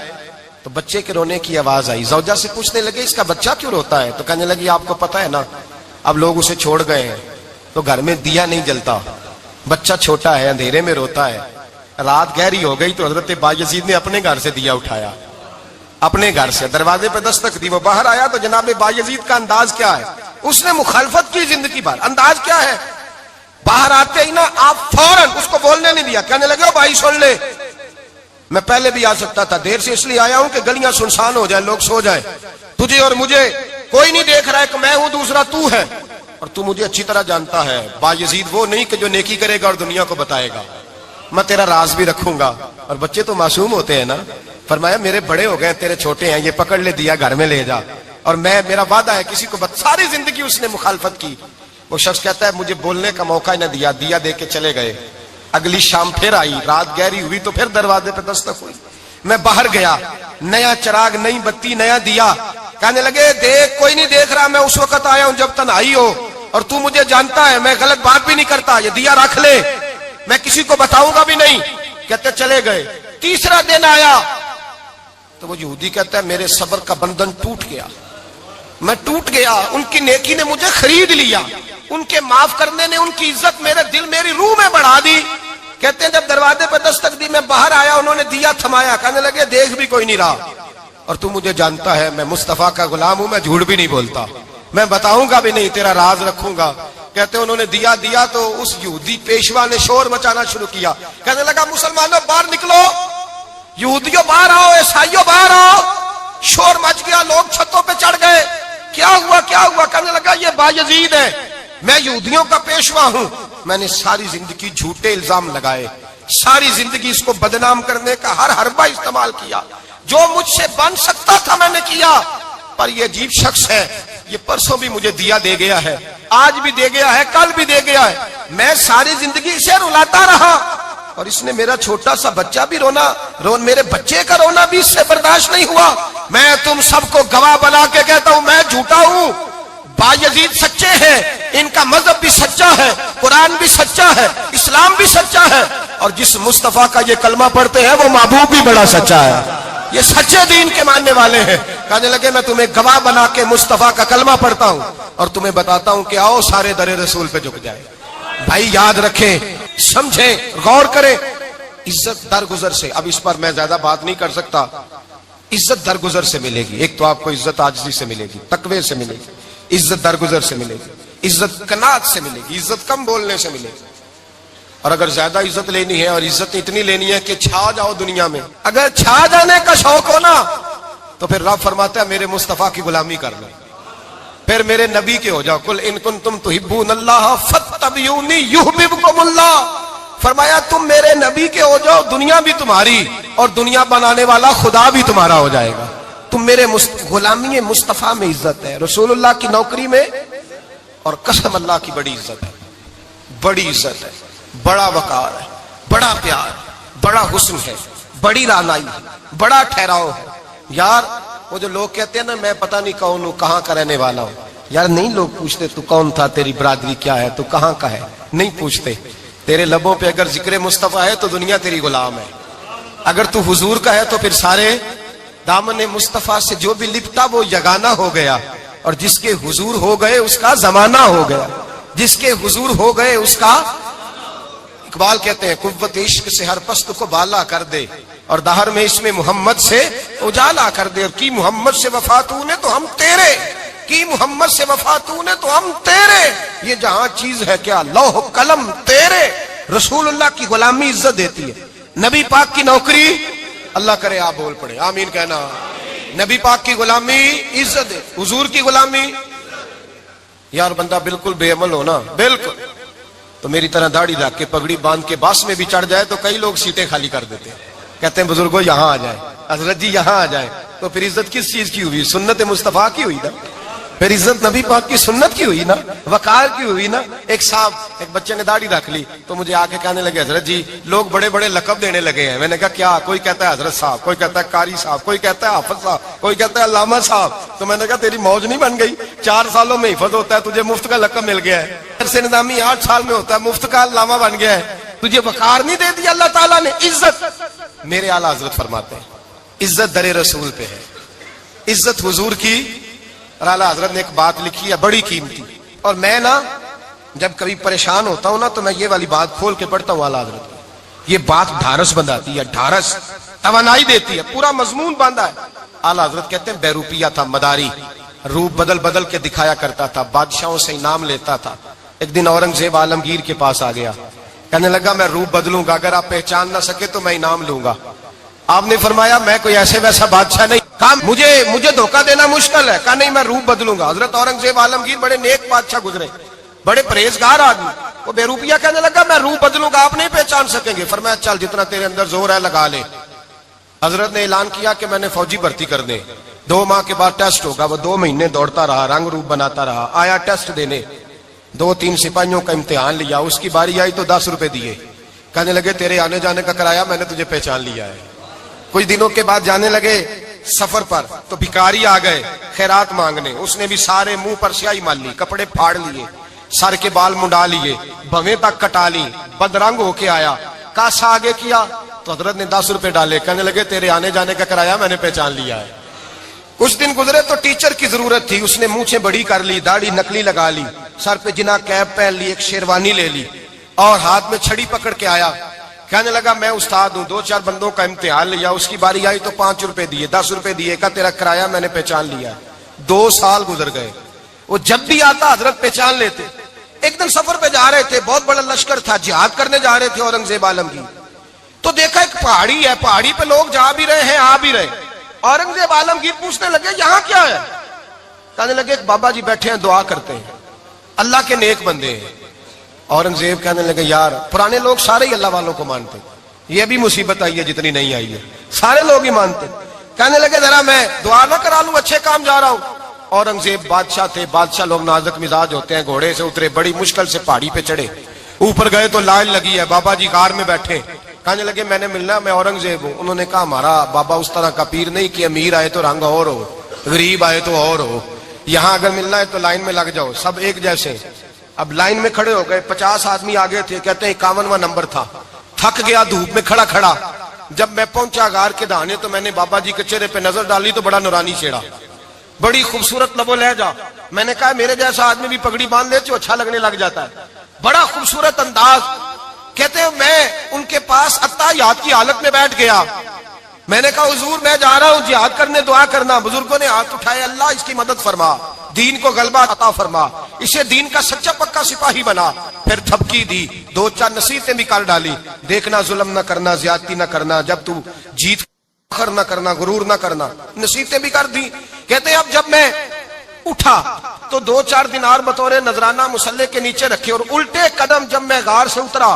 تو بچے کے رونے کی آواز آئی، زوجہ سے پوچھنے لگے اس کا بچہ کیوں روتا ہے؟ تو کہنے لگی آپ کو پتا ہے نا اب لوگ اسے چھوڑ گئے ہیں تو گھر میں دیا نہیں جلتا، بچہ چھوٹا ہے اندھیرے میں روتا ہے۔ رات گہری ہو گئی تو حضرت بایزید نے اپنے گھر سے دیا اٹھایا، اپنے گھر سے دروازے پہ دستک دی، وہ باہر آیا تو جناب بایزید کا انداز کیا ہے، اس نے مخالفت کی زندگی بھر، انداز کیا ہے، باہر آتے ہی نا آپ فوراً اس کو بولنے نہیں دیا، کہنے لگے بھائی سن لے میں پہلے بھی آ سکتا تھا، دیر سے اس لیے آیا ہوں کہ گلیاں سنسان ہو جائیں، لوگ سو جائیں، تجھے اور مجھے کوئی نہیں دیکھ رہا ہے کہ میں ہوں دوسرا تو ہے، اور تو مجھے اچھی طرح جانتا ہے بایزید وہ نہیں کہ جو نیکی کرے گا اور دنیا کو بتائے گا، میں تیرا راز بھی رکھوں گا۔ اور بچے تو معصوم ہوتے ہیں نا، فرمایا میرے بڑے ہو گئے تیرے چھوٹے ہیں، یہ پکڑ لے دیا گھر میں لے جا، اور میرا وعدہ ہے کسی کو ساری زندگی اس نے مخالفت کی۔ وہ شخص کہتا ہے مجھے بولنے کا موقع نہ دیا، دیا دے کے چلے گئے۔ اگلی شام پھر آئی، رات گہری ہوئی تو پھر دروازے پہ دستک ہوئی، میں باہر گیا، نیا چراغ نئی بتی نیا دیا، کہنے لگے دیکھ کوئی نہیں دیکھ رہا، میں اس وقت آیا ہوں جب تنہائی ہو اور تو مجھے جانتا ہے، میں غلط بات بھی نہیں کرتا، یہ دیا رکھ لے، میں کسی کو بتاؤں گا بھی نہیں۔ کہتے چلے گئے۔ تیسرا دن آیا تو وہ یہودی کہتا ہے میرے صبر کا بندھن ٹوٹ گیا، میں ٹوٹ گیا، ان کی نیکی نے مجھے خرید لیا، ان کے معاف کرنے نے ان کی عزت میرے دل میری روح میں بڑھا دی۔ کہتے ہیں جب دروازے پہ دستک دی میں باہر آیا، انہوں نے دیا تھمایا، کہنے لگے دیکھ بھی کوئی نہیں رہا، اور تو مجھے جانتا ہے میں مصطفیٰ کا غلام ہوں، میں جھوٹ بھی نہیں بولتا، میں بتاؤں گا بھی نہیں، تیرا راز رکھوں گا۔ کہتے ہیں انہوں نے دیا تو اس یہودی پیشوا نے شور مچانا شروع کیا، کہنے لگا مسلمانوں باہر نکلو، یہودیوں باہر آؤ، عیسائیوں باہر آؤ۔ شور مچ گیا، لوگ چھتوں پہ چڑھ گئے، کیا ہوا کیا ہوا؟ کہنے لگا یہ بایزید ہے، میں یہودیوں کا پیشوا ہوں، میں نے ساری زندگی جھوٹے الزام لگائے، ساری زندگی اس کو بدنام کرنے کا ہر حربہ استعمال کیا، جو مجھ سے بن سکتا تھا میں نے کیا، پر یہ عجیب شخص ہے، یہ پرسوں بھی مجھے دیا دے گیا ہے، آج بھی دے گیا ہے، کل بھی دے گیا ہے، میں ساری زندگی اسے رلاتا رہا، اور اس نے میرا چھوٹا سا بچہ بھی میرے بچے کا رونا بھی اس سے برداشت نہیں ہوا۔ میں تم سب کو گواہ بنا کے کہتا ہوں میں جھوٹا ہوں، بایزید سچے ہیں، ان کا مذہب بھی سچا ہے، قرآن بھی سچا ہے، اسلام بھی سچا ہے، اور جس مصطفیٰ کا یہ کلمہ پڑھتے ہیں وہ محبوب بھی بڑا سچا ہے، یہ سچے دین کے ماننے والے ہیں۔ کہنے لگے میں تمہیں گواہ بنا کے مصطفیٰ کا کلمہ پڑھتا ہوں اور تمہیں بتاتا ہوں کہ آؤ سارے در رسول پہ جھک جائے۔ بھائی یاد رکھیں، سمجھیں، غور کریں، عزت درگزر سے، اب اس پر میں زیادہ بات نہیں کر سکتا، عزت درگزر سے ملے گی۔ ایک تو آپ کو عزت عاجزی سے ملے گی، تقوی سے ملے گی، عزت درگزر سے ملے گی، عزت قناعت سے ملے گی، عزت کم بولنے سے ملے گی۔ اور اگر زیادہ عزت لینی ہے اور عزت اتنی لینی ہے کہ چھا جاؤ دنیا میں، اگر چھا جانے کا شوق ہو نا تو پھر رب فرماتا ہے میرے مصطفیٰ کی غلامی کر لو، پھر میرے نبی کے ہو جاؤ، قل ان کنتم تحبون اللہ فاتبعونی یحببکم اللہ، فرمایا تم میرے نبی کے ہو جاؤ، دنیا بھی تمہاری اور دنیا بنانے والا خدا بھی تمہارا ہو جائے گا۔ تم میرے غلامی مصطفیٰ میں عزت ہے، رسول اللہ کی نوکری میں، اور قسم اللہ کی بڑی عزت ہے، بڑی عزت ہے، بڑا وقار ہے، بڑا پیار، بڑا حسن ہے، بڑی رعنائی ہے، بڑا ٹھہراؤ ہے۔ یار وہ جو لوگ کہتے ہیں نا میں پتہ نہیں کون ہوں، کہاں کا رہنے والا ہوں، یار نہیں لوگ پوچھتے تو کون تھا، تیری برادری کیا ہے، تو کہاں کا ہے، نہیں پوچھتے۔ تیرے لبوں پہ اگر ذکر مصطفیٰ ہے تو دنیا تیری غلام ہے، اگر تو حضور کا ہے تو پھر سارے دامن مصطفیٰ سے جو بھی لپٹا وہ یگانہ ہو گیا، اور جس کے حضور ہو گئے اس کا زمانہ ہو گیا، جس کے حضور ہو گئے اس کا، اقبال کہتے ہیں قوت عشق سے ہر پست کو بالا کر دے، اور دہر میں اس میں محمد سے اجالا کر دے، اور کی محمد سے وفا تو نے تو ہم تیرے، کی محمد سے وفا تو نے تو ہم تیرے، یہ جہاں چیز ہے کیا لوح قلم تیرے۔ رسول اللہ کی غلامی عزت دیتی ہے، نبی پاک کی نوکری، اللہ کرے آپ بول پڑے آمین کہنا، نبی پاک کی غلامی عزت دے، حضور کی غلامی۔ یار بندہ بالکل بے عمل ہونا، بالکل تو میری طرح داڑھی رکھ کے پگڑی باندھ کے باس میں بھی چڑھ جائے تو کئی لوگ سیٹیں خالی کر دیتے ہیں، کہتے ہیں بزرگوں یہاں آ جائے، حضرت جی یہاں آ جائے، تو پھر عزت کس چیز کی ہوئی؟ سنت مصطفیٰ کی ہوئی نا، پھر عزت نبی پاک کی سنت کی ہوئی نا، وقار کی ہوئی نا۔ ایک صاحب، ایک بچے نے داڑھی رکھ لی تو مجھے آ کے کہنے لگے حضرت جی لوگ بڑے بڑے لقب دینے لگے ہیں۔ میں نے کہا کیا؟ کوئی کہتا ہے حضرت صاحب، کوئی کہتا ہے قاری صاحب، کوئی کہتا ہے حافظ صاحب، کوئی کہتا ہے علامہ صاحب۔ تو میں نے کہا تیری موج نہیں بن گئی، 4 سالوں میں حفظ ہوتا ہے، تجھے مفت کا لقب مل گیا ہے، سے نظامی 8 سال میں ہوتا ہے، مفت کا علامہ بن گیا ہے، تجھے وقار نہیں دے دیا اللہ تعالیٰ نے، عزت۔ میرے اعلیٰ حضرت فرماتے ہیں عزت در رسول پہ ہے، عزت حضور کی۔ اور اعلیٰ حضرت نے ایک بات لکھی ہے بڑی قیمتی، اور میں نا جب کبھی پریشان ہوتا ہوں نا تو میں یہ والی بات کھول کے پڑھتا ہوں اعلیٰ حضرت، یہ بات ڈھارس بندھاتی ہے، ڈھارس توانائی دیتی ہے، پورا مضمون باندھا ہے۔ اعلیٰ حضرت کہتے ہیں بیروپیہ تھا مداری، روپ بدل بدل کے دکھایا کرتا تھا، بادشاہوں سے انعام لیتا تھا۔ ایک دن اورنگزیب عالمگیر کے پاس آ گیا، کہنے لگا میں روپ بدلوں گا، اگر آپ پہچان نہ سکے تو میں انعام لوں گا۔ آپ نے فرمایا میں کوئی ایسے ویسا بادشاہ نہیں، کہا مجھے دھوکہ دینا مشکل ہے، کہا نہیں میں روپ بدلوں گا۔ حضرت اورنگزیب عالمگیر بڑے نیک بادشاہ گزرے، بڑے پرہیزگار آدمی، وہ بے روپیہ کہنے لگا میں روپ بدلوں گا، آپ نہیں پہچان سکیں گے۔ فرمایا چل جتنا تیرے اندر زور ہے لگا لے۔ حضرت نے اعلان کیا کہ میں نے فوجی بھرتی کر دیں، 2 ماہ کے بعد ٹیسٹ ہوگا۔ وہ 2 مہینے دوڑتا رہا، رنگ روپ بناتا رہا، آیا ٹیسٹ دینے، 2-3 سپاہیوں کا امتحان لیا، اس کی باری آئی تو 10 روپے دیے، کہنے لگے تیرے آنے جانے کا کرایہ میں نے تجھے پہچان لیا ہے۔ کچھ دنوں کے بعد جانے لگے سفر پر تو بھکاری آ گئے خیرات مانگنے، اس نے بھی سارے منہ پر سیاہی مال لی، کپڑے پھاڑ لیے، سر کے بال منڈا لیے، بھویں تک کٹا لی، بدرنگ ہو کے آیا، کاسا آگے کیا تو حضرت نے 10 روپے ڈالے، کہنے لگے تیرے آنے جانے کا کرایہ میں نے پہچان لیا ہے۔ کچھ دن گزرے تو ٹیچر کی ضرورت تھی، اس نے مونچھیں بڑی کر لی، داڑھی نکلی لگا لی، سر پہ جنا کیپ پہن لی، ایک شیروانی لے لی اور ہاتھ میں چھڑی پکڑ کے آیا، کہنے لگا میں استاد ہوں، 2-4 بندوں کا امتحان لیا، اس کی باری آئی تو 5 روپے دیے، 10 روپے دیے، کہا تیرا کرایہ میں نے پہچان لیا ہے۔ 2 سال گزر گئے، وہ جب بھی آتا حضرت پہچان لیتے، ایک دن سفر پہ جا رہے تھے، بہت بڑا لشکر تھا، جہاد کرنے جا رہے تھے اورنگزیب عالم کی. تو دیکھا ایک پہاڑی ہے، پہاڑی پہ لوگ جا بھی رہے ہیں آ بھی رہے. اورنگزیب عالمگیر پوچھنے لگے یہاں کیا ہے؟ کہنے لگے ایک بابا جی بیٹھے ہیں دعا کرتے ہیں، اللہ کے نیک بندے ہیں. اورنگزیب کہنے لگے یار پرانے لوگ سارے ہی اللہ والوں کو مانتے، یہ بھی مصیبت آئی ہے جتنی نہیں آئی ہے، سارے لوگ ہی مانتے. کہنے لگے ذرا میں دعا نہ کرا لوں، اچھے کام جا رہا ہوں. اورنگزیب بادشاہ تھے، بادشاہ لوگ نازک مزاج ہوتے ہیں. گھوڑے سے اترے، بڑی مشکل سے پہاڑی پہ چڑھے، اوپر گئے تو لائن لگی ہے، بابا جی غار میں بیٹھے. کہنے لگے میں نے ملنا، میں اورنگزیب ہوں. انہوں نے کہا ہمارا بابا اس طرح کا پیر نہیں کہ امیر آئے تو رنگ اور ہو، غریب آئے تو اور ہو، یہاں اگر ملنا ہے تو لائن میں لگ جاؤ، سب ایک جیسے. اب لائن میں کھڑے ہو گئے، 50 آدمی آگے تھے، کہتے ہیں 51واں نمبر تھا. تھک گیا دھوپ میں کھڑا کھڑا. جب میں پہنچا غار کے دہانے تو میں نے بابا جی کے چہرے پہ نظر ڈالی تو بڑا نورانی چہرہ، بڑی خوبصورت لب و لہجہ. میں نے کہا میرے جیسا آدمی بھی پگڑی باندھ لے تو اچھا لگنے لگ جاتا ہے، بڑا خوبصورت انداز. کہتے ہیں میں ان کے پاس اتحیات کی حالت میں بیٹھ گیا. میں نے کہا حضور میں جا رہا ہوں جہاد کرنے، دعا کرنا. بزرگوں نے ہاتھ اٹھائے، اللہ اس کی مدد فرما، دین کو غلبہ عطا فرما، اسے دین کا سچا پکا سپاہی بنا. پھر تھپکی دی، 2-4 نصیحتیں بھی کر ڈالی، دیکھنا ظلم نہ کرنا، زیادتی نہ کرنا، جب تو جیت فخر نہ کرنا، غرور نہ کرنا، نصیحتیں بھی کر دی. کہتے ہیں اب جب میں اٹھا تو 2-4 دینار بطور نذرانہ مسلح کے نیچے رکھے، اور الٹے قدم جب میں غار سے اترا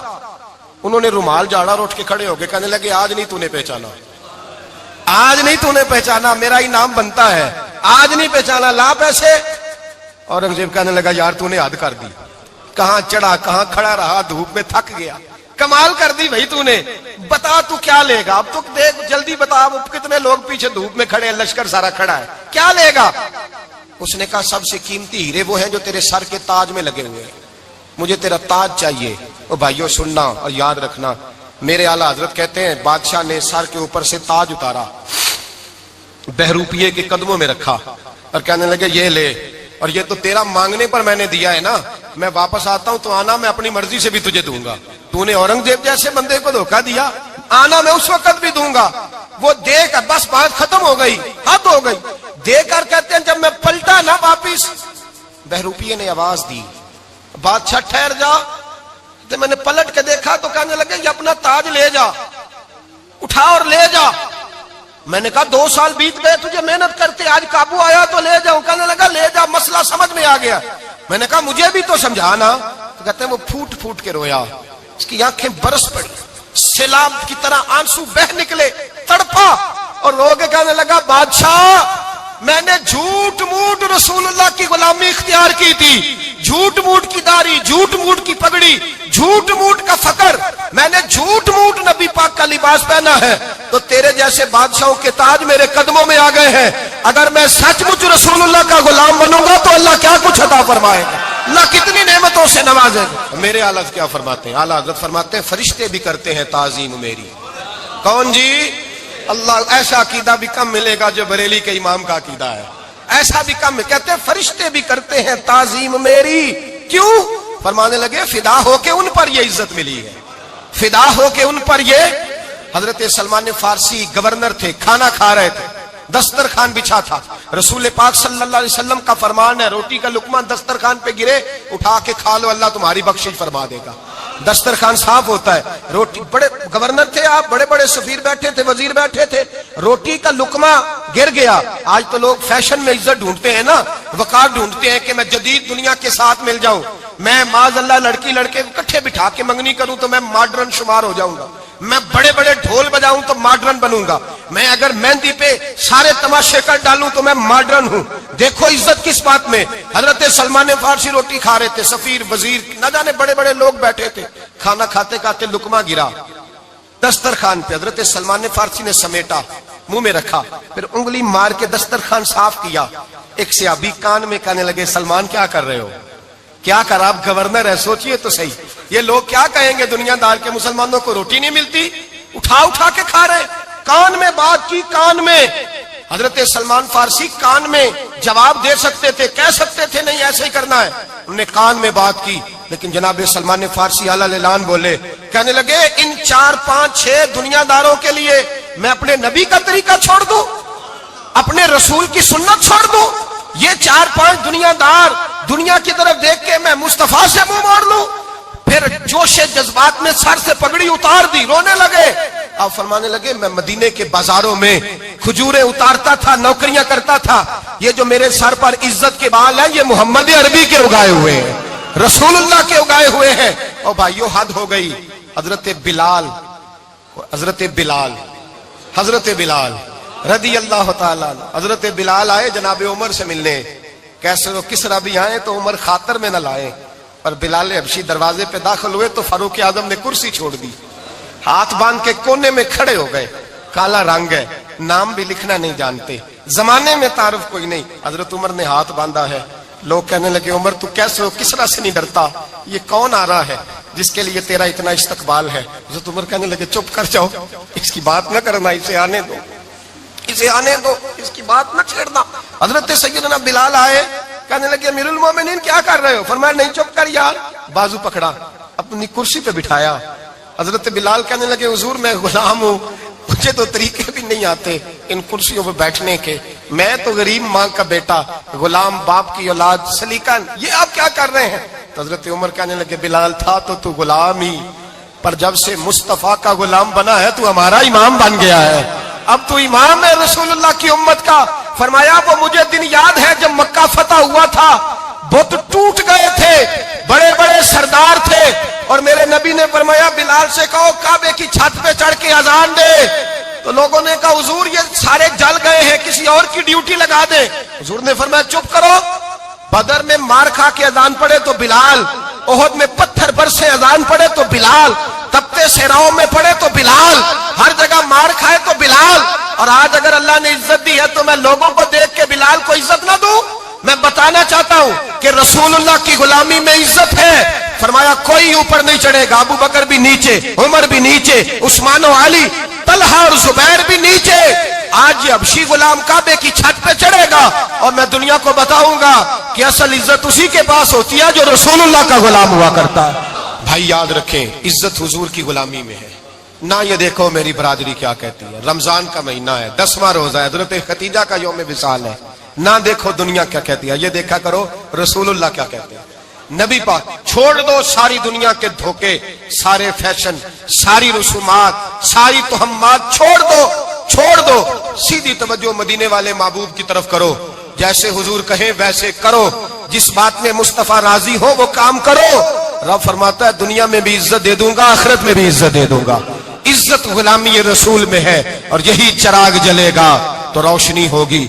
انہوں نے رومال جھاڑا اور اٹھ کے کھڑے ہو گئے. کہنے لگے آج نہیں تو نے پہچانا، آج نہیں تو نے پہچانا، میرا ہی نام بنتا ہے، آج نہیں پہچانا، لا پیسے. اورنگزیب کہنے لگا یار تو نے حد کر دی، کہاں چڑھا کہاں کھڑا رہا، دھوپ میں تھک گیا، کمال کر دی بھائی تو نے. بتا تو کیا لے گا، اب تو دیکھ جلدی بتا، اب کتنے لوگ پیچھے دھوپ میں کھڑے ہیں، لشکر سارا کھڑا ہے، کیا لے گا؟ اس نے کہا سب سے قیمتی ہیرے وہ ہیں جو تیرے سر کے تاج میں لگے ہوئے ہیں، مجھے تیرا تاج چاہیے. او بھائیو سننا اور یاد رکھنا، میرے اعلیٰ حضرت کہتے ہیں بادشاہ نے سر کے اوپر سے تاج اتارا، بہروپیے کے قدموں میں رکھا اور کہنے لگے یہ لے، اور یہ تو تیرا مانگنے پر میں نے دیا ہے نا، میں واپس آتا ہوں تو آنا میں اپنی مرضی سے بھی تجھے دوں گا. تو نے اورنگزیب جیسے بندے کو دھوکہ دیا، آنا میں اس وقت بھی دوں گا. وہ دے کر بس بات ختم ہو گئی، حد ہو گئی. دے کر کہتے ہیں جب میں پلٹا نا واپس، بہروپیے نے آواز دی بادشاہ ٹھہر جا. تو میں نے پلٹ کے دیکھا تو کہنے لگے یہ اپنا تاج لے جا، اٹھا اور لے جا. میں نے کہا 2 سال بیت گئے تجھے محنت کرتے، آج قابو آیا تو لے جاؤں. کہنے لگا لے جا، مسئلہ سمجھ میں آ گیا. میں نے کہا مجھے بھی تو سمجھانا. تو کہتے ہیں وہ پھوٹ پھوٹ کے رویا، اس کی آنکھیں برس پڑی، سیلاب کی طرح آنسو بہ نکلے، تڑپا اور رو کے کہنے لگا بادشاہ میں نے جھوٹ موٹ رسول اللہ کی غلامی اختیار کی تھی، جھوٹ موٹ کی داڑھی، جھوٹ موٹ کی پگڑی، جھوٹ موٹ کا فقر، میں نے جھوٹ موٹ نبی پاک کا لباس پہنا ہے، تو تیرے جیسے بادشاہوں کے تاج میرے قدموں میں آ گئے ہیں. اگر میں سچ مچ رسول اللہ کا غلام بنوں گا تو اللہ کیا کچھ عطا فرمائے گا، اللہ کتنی نعمتوں سے نوازے گا. میرے اعلیٰ حضرت کیا فرماتے ہیں؟ اعلیٰ حضرت فرماتے ہیں فرشتے بھی کرتے ہیں تعظیم میری. کون جی؟ اللہ. ایسا عقیدہ بھی کم ملے گا جو بریلی کے امام کا عقیدہ ہے، ایسا بھی کم. کہتے ہیں فرشتے بھی کرتے ہیں تعظیم میری. کیوں؟ فرمانے لگے فدا ہو کے ان پر یہ عزت ملی ہے، فدا ہو کے ان پر یہ. حضرت سلمان فارسی گورنر تھے، کھانا کھا رہے تھے، دسترخوان بچھا تھا. رسول پاک صلی اللہ علیہ وسلم کا فرمان ہے روٹی کا لقمہ دسترخوان پہ گرے اٹھا کے کھا لو، اللہ تمہاری بخشش فرما دے گا. دسترخوان صاف ہوتا ہے. روٹی، بڑے گورنر تھے آپ، بڑے بڑے سفیر بیٹھے تھے، وزیر بیٹھے تھے، روٹی کا لقمہ گر گیا. آج تو لوگ فیشن میں عزت ڈھونڈتے ہیں نا، وقار ڈھونڈتے ہیں کہ میں جدید دنیا کے ساتھ مل جاؤں، میں معاذ اللہ لڑکی لڑکے اکٹھے بٹھا کے منگنی کروں تو میں ماڈرن شمار ہو جاؤں گا، میں بڑے بڑے ڈھول بجاؤں تو ماڈرن بنوں گا، میں اگر مہندی پہ سارے تماشے کر ڈالوں تو میں ماڈرن ہوں. دیکھو عزت کس بات میں. حضرت سلمان فارسی روٹی کھا رہے تھے، سفیر وزیر نہ جانے بڑے بڑے لوگ بیٹھے تھے، کھانا کھاتے کھاتے لقمہ گرا دسترخوان پہ. حضرت سلمان فارسی نے سمیٹا، منہ میں رکھا، پھر انگلی مار کے دسترخوان صاف کیا. ایک صحابی کان میں کہنے لگے سلمان کیا کر رہے ہو، کیا کر، آپ گورنر ہے، سوچئے تو صحیح، یہ لوگ کیا کہیں گے دنیا دار کے مسلمانوں کو روٹی نہیں ملتی، اٹھا اٹھا کے کھا رہے. کان میں بات کی، کان میں. حضرت سلمان فارسی کان میں جواب دے سکتے تھے، کہہ سکتے تھے نہیں ایسے ہی کرنا ہے، انہوں نے کان میں بات کی. لیکن جناب سلمان فارسی اعلیٰ اعلان بولے، کہنے لگے ان 4 5 6 دنیا داروں کے لیے میں اپنے نبی کا طریقہ چھوڑ دوں، اپنے رسول کی سنت چھوڑ دوں، یہ 4-5 دنیا دار دنیا کی طرف دیکھ کے میں مصطفیٰ سے منہ موڑ لوں؟ پھر جوش جذبات میں سر سے پگڑی اتار دی، رونے لگے۔ آپ فرمانے لگے میں مدینے کے بازاروں میں کھجوریں اتارتا تھا، نوکریاں کرتا تھا، یہ جو میرے سر پر عزت کے بال ہیں یہ محمد عربی کے اگائے ہوئے ہیں، رسول اللہ کے اگائے ہوئے ہیں۔ اور بھائیو حد ہو گئی۔ حضرت بلال رضی اللہ تعالیٰ عنہ، حضرت بلال آئے جناب عمر سے ملنے، کیسے وہ کسرا بھی آئے تو عمر خاطر میں نہ لائے، اور بلال حبشی دروازے پہ داخل ہوئے تو فاروق اعظم نے کرسی چھوڑ دی، ہاتھ باندھ کے کونے میں کھڑے ہو گئے۔ کالا رنگ ہے، نام بھی لکھنا نہیں جانتے، زمانے میں تعارف کوئی نہیں۔ حضرت عمر نے ہاتھ باندھا ہے، لوگ کہنے لگے عمر تو کیسے ہو، کسرا سے نہیں ڈرتا، یہ کون آ رہا ہے جس کے لیے تیرا اتنا استقبال ہے؟ حضرت عمر کہنے لگے چپ کر جاؤ، اس کی بات نہ کرنا، اسے آنے دو، اسے آنے دو، اس کی بات نہ چھیڑنا۔ حضرت سیدنا بلال آئے، کہنے لگے امیر المومنین کیا کر رہے ہو؟ فرمایا نہیں چپ کر یار، بازو پکڑا، اپنی کرسی پہ بٹھایا۔ حضرت بلال کہنے لگے حضور میں غلام ہوں، مجھے تو طریقے بھی نہیں آتے ان کرسیوں پہ بیٹھنے کے، میں تو غریب ماں کا بیٹا، غلام باپ کی اولاد، سلیقہ، یہ آپ کیا کر رہے ہیں؟ تو حضرت عمر کہنے لگے بلال تھا تو غلام ہی، پر جب سے مصطفیٰ کا غلام بنا ہے تو ہمارا امام بن گیا ہے، اب تو امام ہے رسول اللہ کی امت کا۔ فرمایا وہ مجھے دن یاد ہے جب مکہ فتح ہوا تھا، بت ٹوٹ گئے تھے، بڑے بڑے سردار تھے، اور میرے نبی نے فرمایا بلال سے کہو کعبے کی چھت پہ چڑھ کے اذان دے۔ تو لوگوں نے کہا حضور یہ سارے جل گئے ہیں، کسی اور کی ڈیوٹی لگا دے۔ حضور نے فرمایا چپ کرو، بدر میں مار کھا کے اذان پڑے تو بلال، احد میں پتھر برسے اذان پڑے تو بلال، تپتے صحراؤں میں پڑے تو بلال، ہر جگہ مار کھائے تو بلال۔ اور آج اگر اللہ نے عزت دی ہے تو میں لوگوں کو دیکھ کے بلال کو عزت نہ دوں؟ میں بتانا چاہتا ہوں کہ رسول اللہ کی غلامی میں عزت ہے۔ فرمایا کوئی اوپر نہیں چڑھے گا، ابو بکر بھی نیچے، عمر بھی نیچے، عثمان و علی، طلحہ اور زبیر بھی نیچے۔ آج یہ حبشی غلام کعبے کی چھت پہ چڑھے گا اور میں دنیا کو بتاؤں گا کہ اصل عزت اسی کے پاس ہوتی ہے جو رسول اللہ کا غلام ہوا کرتا ہے۔ بھائی یاد رکھیں عزت حضور کی غلامی میں ہے، نہ یہ دیکھو میری برادری کیا کہتی ہے، رمضان کا مہینہ ہے، 10واں روزہ ہے، حضرت خدیجہ کا یوم وصال ہے، نہ دیکھو دنیا کیا کہتی ہے، یہ دیکھا کرو رسول اللہ کیا کہتے ہیں۔ نبی پاک چھوڑ دو ساری دنیا کے دھوکے، سارے فیشن، ساری رسومات، ساری تہمات چھوڑ دو، سیدھی توجہ مدینے والے محبوب کی طرف کرو، جیسے حضور کہیں ویسے کرو، جس بات میں مصطفیٰ راضی ہو وہ کام کرو۔ رب فرماتا ہے دنیا میں بھی عزت دے دوں گا، آخرت میں بھی عزت دے دوں گا۔ عزت غلامی رسول میں ہے، اور یہی چراغ جلے گا تو روشنی ہوگی۔